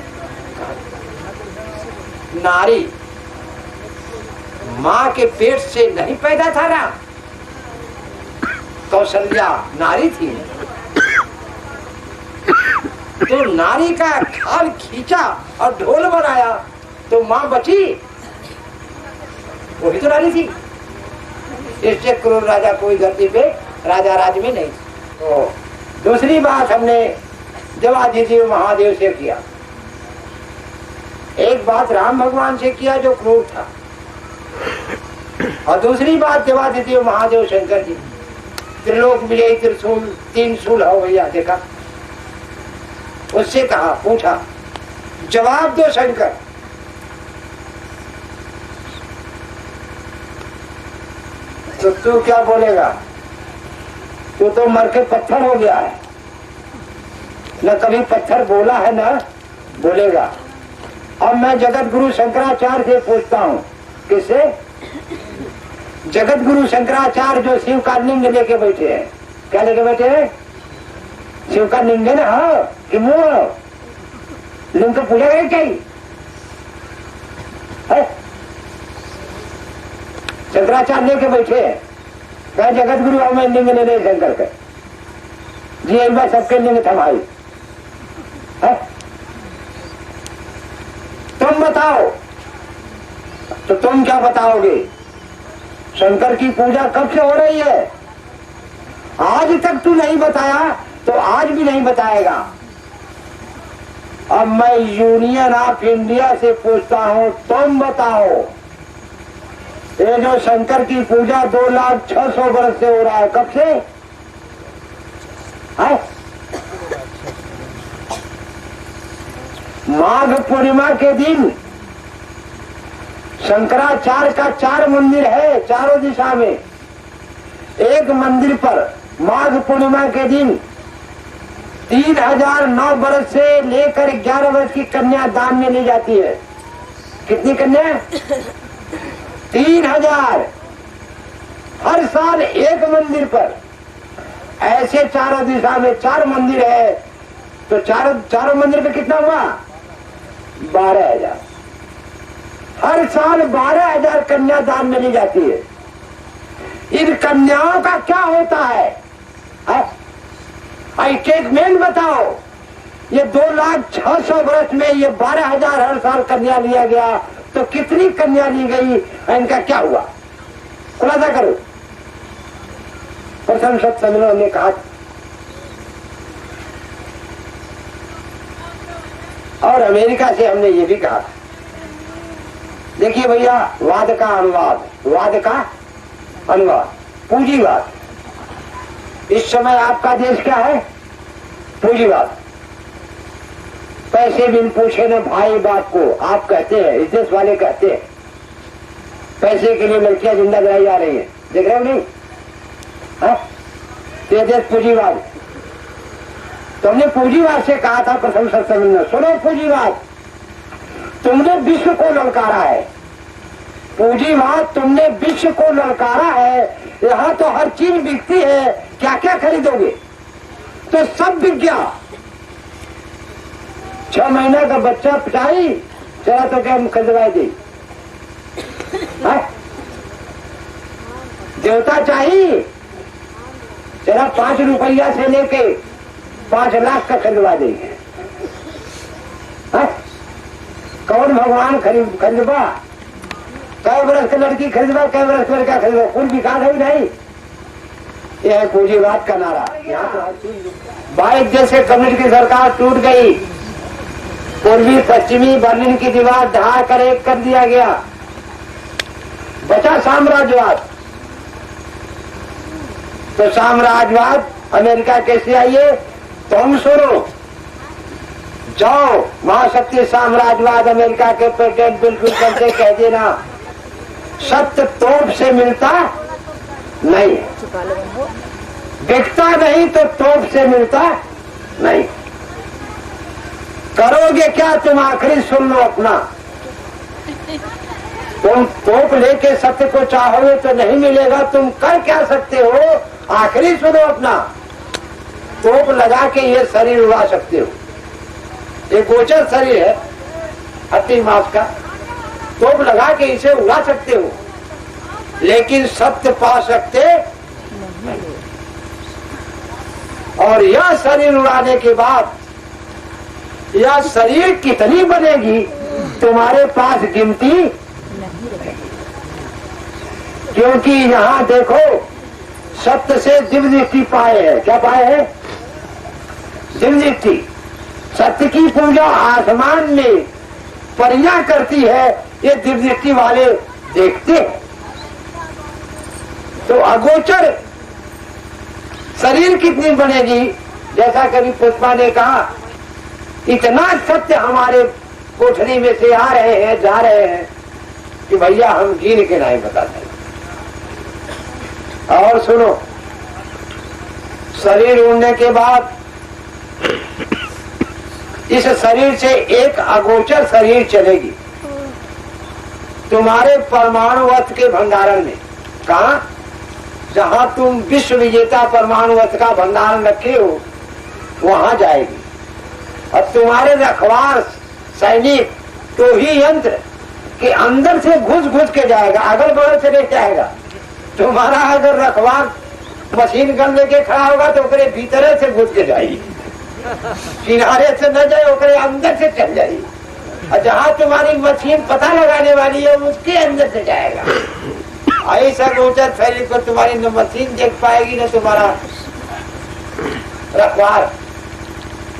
नारी। माँ के पेट से नहीं पैदा था राम, कौशल्या नारी थी, तो नारी का खाल खींचा और ढोल बनाया तो मां बची, वो भी तो नारी थी। इससे क्रूर राजा कोई धरती पे राजा राज में नहीं। तो दूसरी बात हमने देवाधिदेव महादेव से किया, एक बात राम भगवान से किया जो क्रूर था, और दूसरी बात देवाधिदेव महादेव शंकर जी, त्रिलोक मिले त्रिशूल, 3 शूल हो गया, देखा। उससे कहा, पूछा, जवाब दो शंकर। तो तू क्या बोलेगा? तू तो मर के पत्थर हो गया है, न कभी पत्थर बोला है न बोलेगा। अब मैं जगत गुरु शंकराचार्य से पूछता हूँ, किससे? जगत गुरु शंकराचार्य जो शिव का लिंग लेके बैठे हैं। क्या लेके बैठे हैं? शिव का लिंग है ना। हाँ कि मुंह लिंग को पूजा करें क्या? शंकराचार्य लेके बैठे हैं, क्या जगत गुरु और मैं लिंग ले रहे शंकर के जी, एक बार सबके लिंग थमाई। तुम बताओ, तो तुम क्या बताओगे? शंकर की पूजा कब से हो रही है? आज तक तू नहीं बताया तो आज भी नहीं बताएगा। अब मैं यूनियन ऑफ इंडिया से पूछता हूं, तुम बताओ, ये जो शंकर की पूजा 2,06,000 वर्ष से हो रहा है, कब से है? माघ पूर्णिमा के दिन शंकराचार्य का 4 मंदिर है चारों दिशा में। एक मंदिर पर माघ पूर्णिमा के दिन 3009 वर्ष से लेकर 11 वर्ष की कन्या दान में ली जाती है। कितनी कन्या? 3000 हर साल एक मंदिर पर। ऐसे चारों दिशा में 4 मंदिर है, तो चारों मंदिर पे कितना हुआ? 12,000। हर साल 12,000 कन्या दान में ली जाती है। इन कन्याओं का क्या होता है? स्टेटमेंट बताओ। ये 2,06,000 वर्ष में ये 12,000 हर साल कन्या लिया गया, तो कितनी कन्या ली गई, इनका क्या हुआ? खुलासा करो। प्रथम सत सम्मेलन ने कहा, और अमेरिका से हमने ये भी कहा। देखिए भैया, वाद का अनुवाद, वाद का अनुवाद, पूंजीवाद। इस समय आपका देश क्या है? पूंजीवाद। पैसे बिन पूछे न भाई बाप को, आप कहते हैं, इस देश वाले कहते हैं, पैसे के लिए लड़कियां जिंदा जलाई जा रही है। देख रहे हो नहीं? ये देश पूंजीवाद। तो हमने पूंजीवाद से कहा था प्रथम सत्संग में, सुनो पूंजीवाद, तुमने विश्व को ललकारा है। पूंजीवाद तुमने विश्व को ललकारा है। यहाँ तो हर चीज बिकती है, क्या क्या खरीदोगे? तो सब बिक गया। 6 महीना का बच्चा पिटाई, चला तो क्या खरीदवाई दी? देवता चाहिए, चला 5 रुपया से लेके 5 लाख का खरीदवा देंगे। कौन भगवान खरीदवा? कई बरस की लड़की खरीदवा, कई बरस का लड़का खरीदवा, कुल विकास है नहीं। यह है पूंजीवाद का नारा। 22 देश से कम्युनिस्ट की सरकार टूट गई। पूर्वी पश्चिमी बर्लिन की दीवार ढहा कर एक कर दिया गया, बचा साम्राज्यवाद। तो साम्राज्यवाद अमेरिका कैसे आइए? तो हम सुनो, जाओ महाशक्ति साम्राज्यवाद अमेरिका के पेटेंट बिल्कुल करके कह देना, सत्य तोप से मिलता नहीं, बिकता नहीं तो तोप से मिलता नहीं। करोगे क्या तुम? आखिरी सुन लो अपना। तुम तोप लेके सत्य को चाहोगे तो नहीं मिलेगा। तुम कर क्या सकते हो? आखिरी सुनो अपना। तोप लगा के ये शरीर उड़ा सकते हो, ये गोचर शरीर है 38 मास का, तोप लगा के इसे उड़ा सकते हो, लेकिन सत्य पा सकते नहीं। और यह शरीर उड़ाने के बाद यह शरीर कितनी बनेगी तुम्हारे पास गिनती, क्योंकि यहाँ देखो सत्य से दिव्य दृष्टि पाए है। क्या पाए है? दिव्य दृष्टि। सत्य की पूजा आसमान में परियां करती है, ये दिव्य दृष्टि वाले देखते हैं। तो अगोचर शरीर कितनी बनेगी, जैसा कभी पुष्पा ने कहा, इतना सत्य हमारे कोठरी में से आ रहे हैं, जा रहे हैं कि भैया हम गिन के नहीं बता सकते। और सुनो, शरीर उड़ने के बाद इस शरीर से एक अगोचर शरीर चलेगी तुम्हारे परमाणु अस्त्र के भंडारण में। कहा? जहां तुम विश्व विजेता परमाणु अस्त्र का भंडारण रखे हो वहां जाएगी। और तुम्हारे रखवार सैनिक तो ही यंत्र के अंदर से घुस के जाएगा, अगल बगल से नहीं जाएगा। तुम्हारा अगर रखवार मशीन गन लेके खड़ा होगा तो ओकरे भीतर से घुस के जाएगी, किनारे से न जाए, ओकरे अंदर से चल जाएगी। और जहाँ तुम्हारी मशीन पता लगाने वाली है उसके अंदर से जाएगा। ऐसा गोचर शरीर को तुम्हारी न मशीन देख पाएगी न तुम्हारा रखवार,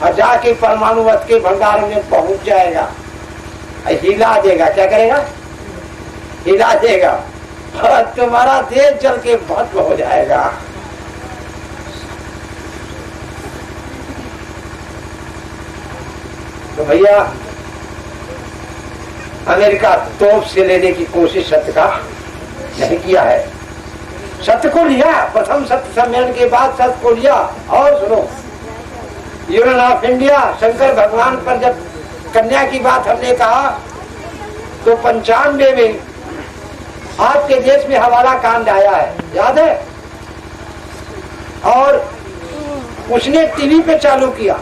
और जाके परमाणु अस्त्र के भंडार में पहुंच जाएगा, हिला देगा। क्या करेगा? हिला देगा और तुम्हारा देह जल के भस्म हो जाएगा। तो भैया अमेरिका तोप से लेने की कोशिश सत्य का नहीं किया है, सत्य को लिया। प्रथम सत्य सम्मेलन के बाद सत्य को लिया। और सुनो, यूनियन ऑफ इंडिया शंकर भगवान पर जब कन्या की बात हमने कहा तो 95 में आपके देश में हवाला कांड आया है, याद है? और उसने टीवी पे चालू किया,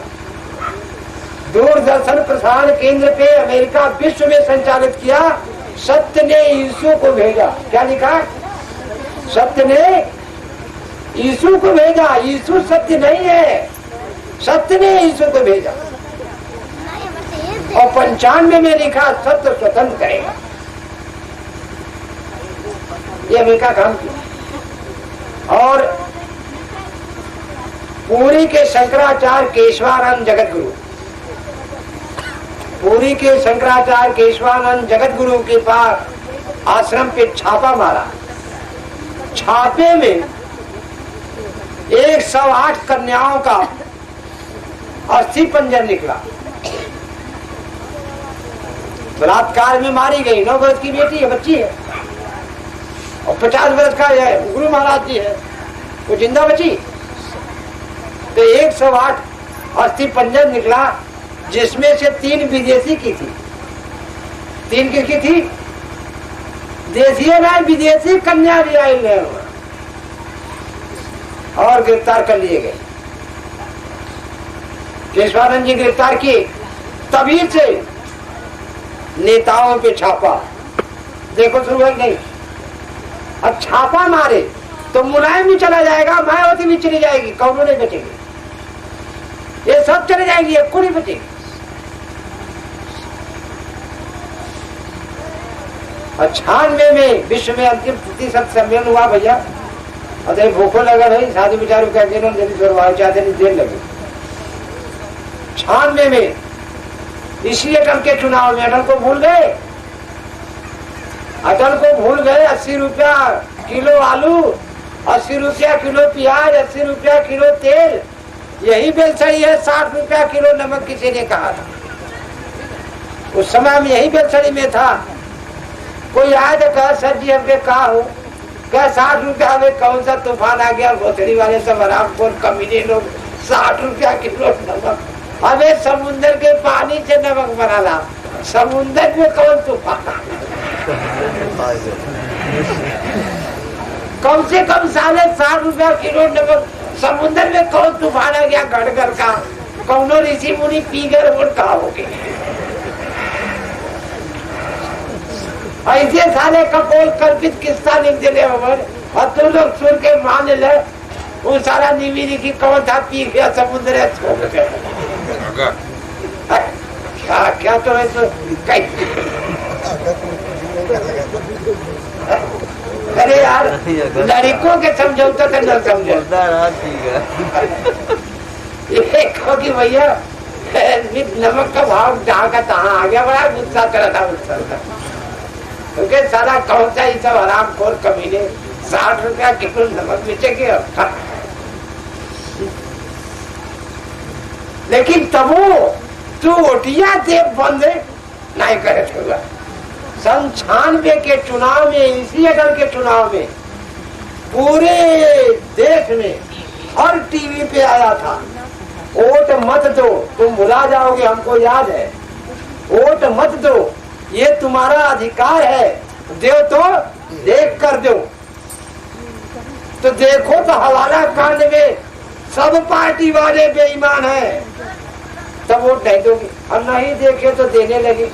दूरदर्शन प्रसारण केंद्र पे अमेरिका विश्व में संचालित किया। सत्य ने यीशु को भेजा। क्या लिखा? सत्य ने यीशु को भेजा। यीशु सत्य नहीं है, सत्य ने यीशु को भेजा। और 95 में लिखा सत्य स्वतंत्र करेगा। ये अमेरिका काम किया। और पुरी के शंकराचार्य केशवानंद जगतगुरु, पुरी के शंकराचार्य केशवानंद जगतगुरु के पास आश्रम पे छापा मारा। छापे में 108 कन्याओं का अस्थि पंजर निकला। बलात्कार में मारी गई। 9 वर्ष की बेटी है, बच्ची है, और 50 वर्ष का है गुरु महाराज जी है, वो जिंदा बची। तो 108 अस्थि पंजर निकला, जिसमें से 3 विदेशी की थी। 3 किसकी थी? देशी ना विदेशी कन्या भी आई है, और गिरफ्तार कर लिए गए। केशवानंद जी गिरफ्तार किए, तभी से नेताओं पे छापा। देखो शुरू है नहीं, अब छापा मारे तो मुलायम भी चला जाएगा, मायावती भी चली जाएगी, कौन नहीं बचेगी। ये सब चले जाएंगे, एक को नहीं बचेगी। और 96 में विश्व में अंतिम प्रतिशत सम्मेलन हुआ भैया। अरे भूखो लगा भाई, साधु विचारों का जल्दी चाहते नहीं, देर लगे। 96 में इसी अटल के चुनाव में अटल को भूल गए, अटल को भूल गए। 80 रुपया किलो आलू, 80 रुपया किलो प्याज, 80 रुपया किलो तेल, यही बेलसड़ी है। 60 रुपया किलो नमक किसी ने कहा था, उस समय में यही बेलसड़ी में था। कोई आए तो कहा सर जी हमने कहा हो, क्या 60 रुपया में कौन सा तूफान आ गया, भोसड़ी वाले सब आराम को कमीने लोग 60 रुपया किलो नमक। हमें समुन्द्र के पानी से नमक बना ला, समुन्द्र में कौन तूफान? कम से कम 60 रुपया किलो नमक, समुन्द्र में कौन तूफान आ गया? गड़गड़ का कौनो ऋषि मुनि पी गए और कहा हो गए। ऐसे साले कपोल कल्पित किस्सा लिख दिले और तुम लोग सुन के मान ले वो सारा निवीरी की कौन था पी गया समुद्र है छोड़ गया। क्या क्या तो है तो अरे यार लड़कों के समझौता तो न समझो कि भैया नमक का भाव जहाँ का तहाँ आ गया, बड़ा गुस्सा चला था गुस्सा क्योंकि सारा कौन सा ये सब आराम खोर कमीने 60 रुपया किलो नमक बेचेंगे। लेकिन तबो तू ओटिया दे बंद नहीं करे थे। 96 के चुनाव में, इसी अटल के चुनाव में पूरे देश में हर टीवी पे आया था, वोट मत दो, तुम भुला जाओगे, हमको याद है, वोट मत दो, ये तुम्हारा अधिकार है, दो तो देख कर दो। तो देखो तो हवाला कांड में सब पार्टी वाले बेईमान हैं, तब वोट नहीं दोगे, और नहीं देखे तो देने लगे।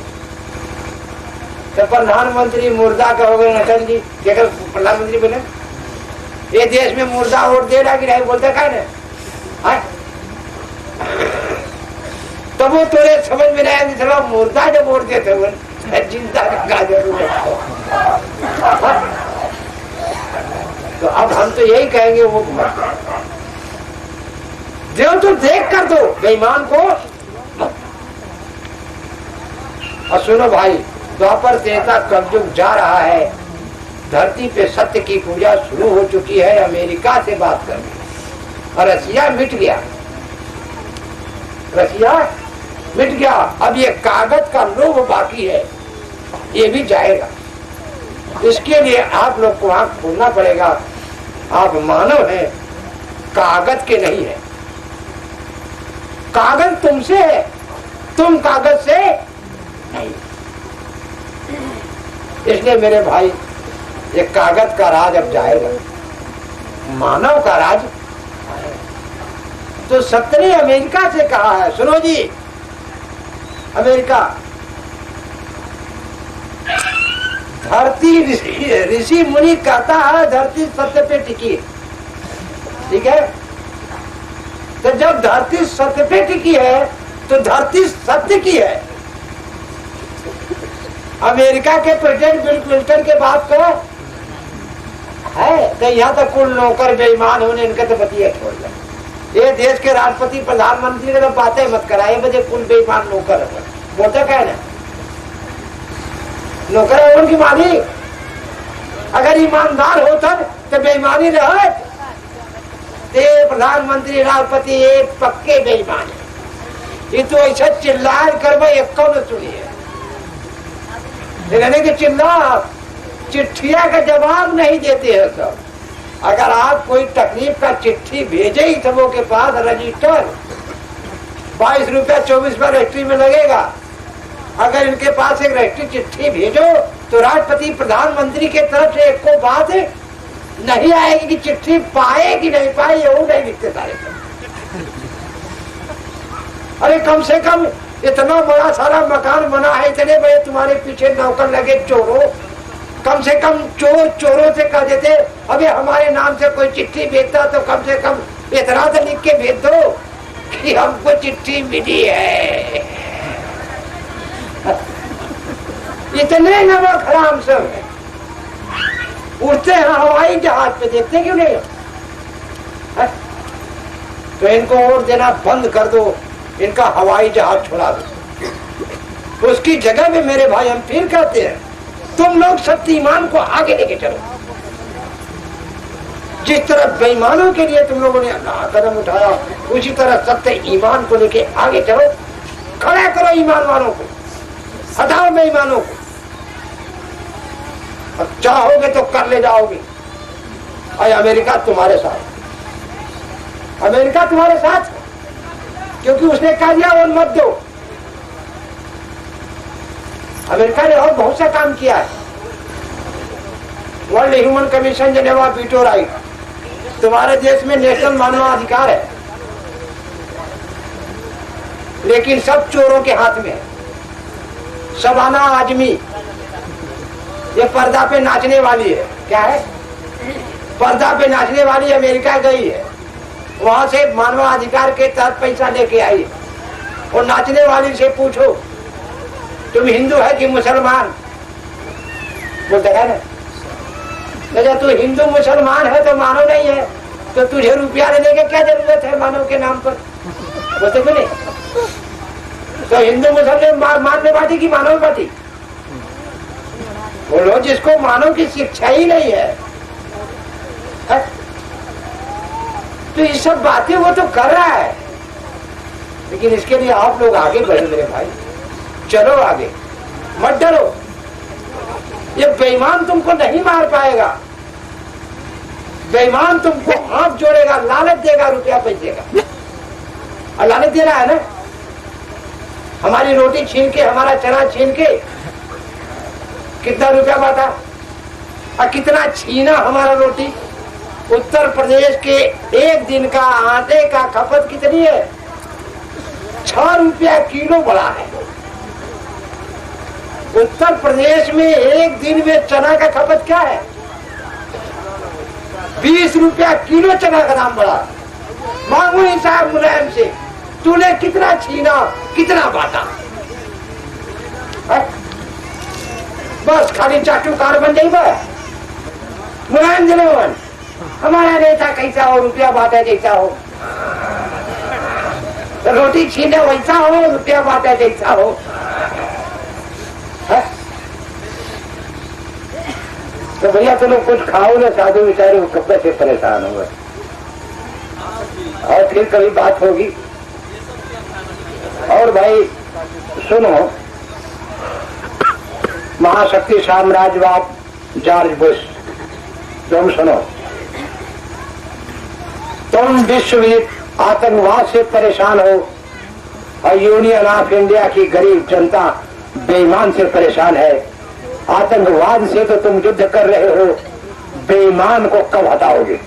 तो प्रधानमंत्री मुर्दा कहोगे अटल जी, क्या प्रधानमंत्री बोले ये देश में मुर्दा वोट दे रहा कि नहीं, बोलते क्या ना। तो वो तोरे समझ में नहीं आया, चलो मुर्दा जो वोट देते वो जिंदा का जरूर है। तो अब हम तो यही कहेंगे वो जो तो देख कर दो, बेईमान को। और सुनो भाई, द्वापर त्रेता कलयुग जा रहा है, धरती पे सत्य की पूजा शुरू हो चुकी है। अमेरिका से बात करनी, और रसिया मिट गया, रसिया मिट गया। अब ये कागज का लोभ बाकी है, ये भी जाएगा। इसके लिए आप लोग को आंख खोलना पड़ेगा। आप मानव हैं, कागज के नहीं है। कागज तुमसे है, तुम कागज से नहीं। इसलिए मेरे भाई, ये कागज का राज अब जाएगा, मानव का राज। तो सत्य ने अमेरिका से कहा है, सुनो जी, अमेरिका धरती ऋषि मुनि कहता है धरती सत्य पे टिकी, ठीक है। तो जब धरती सत्य पे टिकी है तो धरती सत्य की है। अमेरिका के प्रेसिडेंट बिल क्लिंटन के बात को है, तो यहाँ तक कुल नौकर बेईमान होने, इनका तो बतिया छोड़ दे। ये देश के राष्ट्रपति प्रधानमंत्री ने तो बातें मत कराए, मुझे कुल बेईमान नौकर है, बोलता क्या है, नौकर है उनकी मालिक। अगर ईमानदार हो तब तो बेईमानी रहे। प्रधानमंत्री राष्ट्रपति ये पक्के बेईमान है। ये तो ऐसा चिल्लाए कर एक कौन सुनिए, कि चिल्ला चिट्ठिया का जवाब नहीं देते हैं सब। अगर आप कोई तकलीफ का चिट्ठी भेजे ही सबों के पास, रजिस्टर 22 रुपया 24 रुपया रजिस्ट्री में लगेगा। अगर इनके पास एक रजिस्ट्री चिट्ठी भेजो तो राष्ट्रपति प्रधानमंत्री के तरफ से एक को बात नहीं आएगी कि चिट्ठी पाए कि नहीं पाए, वो नहीं लिखते सारे। अरे कम से कम इतना बड़ा सारा मकान बना है, इतने बड़े तुम्हारे पीछे नौकर लगे चोरों, कम से कम चोरों से कह देते अबे हमारे नाम से कोई चिट्ठी भेजता तो कम से कम इतना तो लिख के भेज दो कि हमको चिट्ठी मिली है। इतने नमक हराम सब है, उड़ते हैं हवाई जहाज पे, देखते क्यों नहीं? तो इनको वोट देना बंद कर दो, इनका हवाई जहाज छुड़ा दो। उसकी जगह में मेरे भाई हम फिर कहते हैं, तुम लोग सत्य ईमान को आगे लेके चलो। जिस तरह बेईमानों के लिए तुम लोगों ने कदम उठाया, उसी तरह सत्य ईमान को लेके आगे चलो। खड़ा करो ईमान वालों को, हटाओ बेईमानों को। अब चाहोगे तो कर ले जाओगे। और अमेरिका तुम्हारे साथ, अमेरिका तुम्हारे साथ, क्योंकि उसने कह दिया वो मत दो। अमेरिका ने और बहुत सा काम किया है। World human commission Geneva veto right, तुम्हारे देश में नेशनल मानवाधिकार है, लेकिन सब चोरों के हाथ में है। शबाना आजमी ये पर्दा पे नाचने वाली है, क्या है, पर्दा पे नाचने वाली अमेरिका गई है, वहां से मानवाधिकार के तहत पैसा लेके आई और नाचने वाली से पूछो तुम हिंदू है कि मुसलमान, बोलते है ना। जब तू हिंदू मुसलमान है तो मानव नहीं है, तो तुझे रुपया लेने की क्या जरूरत है मानव के नाम पर, बोलते क्यों नहीं। तो हिंदू मुसलमान मानने वाली की मानव पार्टी बोलो, जिसको मानव की शिक्षा ही नहीं है। तो ये सब बातें वो तो कर रहा है, लेकिन इसके लिए आप लोग आगे बढ़े मेरे भाई, चलो आगे, मत डरो। ये बेईमान तुमको नहीं मार पाएगा, बेईमान तुमको हाथ जोड़ेगा, लालच देगा, रुपया पैसे का। और लालच दे रहा है ना, हमारी रोटी छीन के, हमारा चना छीन के कितना रुपया बांटा और कितना छीना हमारा रोटी। उत्तर प्रदेश के एक दिन का आटे का खपत कितनी है? 6 रुपया किलो बढ़ा है। उत्तर प्रदेश में एक दिन में चना का खपत क्या है? 20 रुपया किलो चना का दाम बढ़ा। मांगू हिसाब मुलायम से, तूने कितना छीना, कितना बांटा? बस खाली चाटुकार बन जाए। बस मुलायम जनवन, हमारा नेता कैसा हो, रुपया बांटा जैसा हो, रोटी छीने वैसा हो, रुपया बांटा जैसा हो। तो भैया तुम लोग कुछ खाओ ना, साधु बेचारे कब्बे से परेशान हो गए। और फिर कभी बात होगी। और भाई सुनो, महाशक्ति साम्राज्यवाद जॉर्ज बुश, तुम सुनो, तुम विश्व आतंकवाद से परेशान हो और यूनियन ऑफ इंडिया की गरीब जनता बेईमान से परेशान है। आतंकवाद से तो तुम युद्ध कर रहे हो, बेईमान को कब हटाओगे?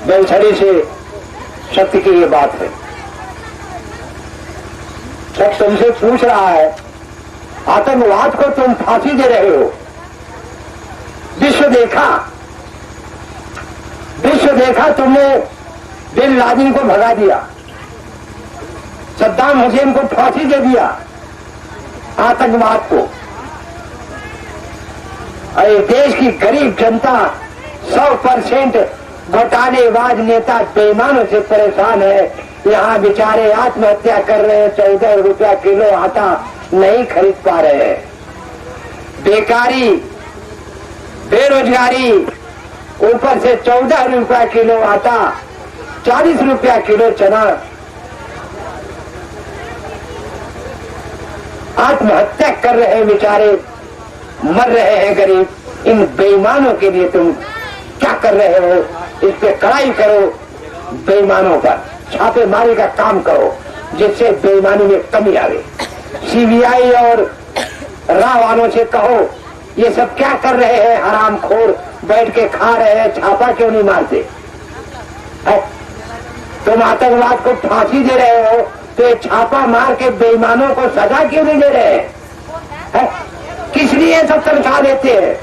बेलछड़ी से शक्ति की ये बात है। सब तुमसे पूछ रहा है, आतंकवाद को तुम फांसी दे रहे हो। विश्व देखा तुमने बिन लादेन को भगा दिया, सद्दाम हुसैन को फांसी दे दिया, आतंकवाद को। अरे देश की गरीब जनता 100% घोटालेबाज नेता बेईमानों से परेशान है। यहाँ बेचारे आत्महत्या कर रहे हैं, 14 रुपया किलो आटा नहीं खरीद पा रहे हैं। बेकारी, बेरोजगारी, ऊपर से 14 रुपया किलो आटा, 40 रुपया किलो चना। आत्महत्या कर रहे हैं बेचारे, मर रहे हैं गरीब। इन बेईमानों के लिए तुम क्या कर रहे हो? इस पे कड़ाई करो, बेईमानों पर छापेमारी का काम करो, जिससे बेईमानी में कमी आवे। सीबीआई और राह वालों से कहो, ये सब क्या कर रहे हैं? हरामखोर बैठ के खा रहे हैं, छापा क्यों नहीं मारते? तुम आतंकवाद को फांसी दे रहे हो, तो ये छापा मार के बेईमानों को सजा क्यों नहीं दे रहे हैं? किस लिए सब तनख्वाह देते हैं?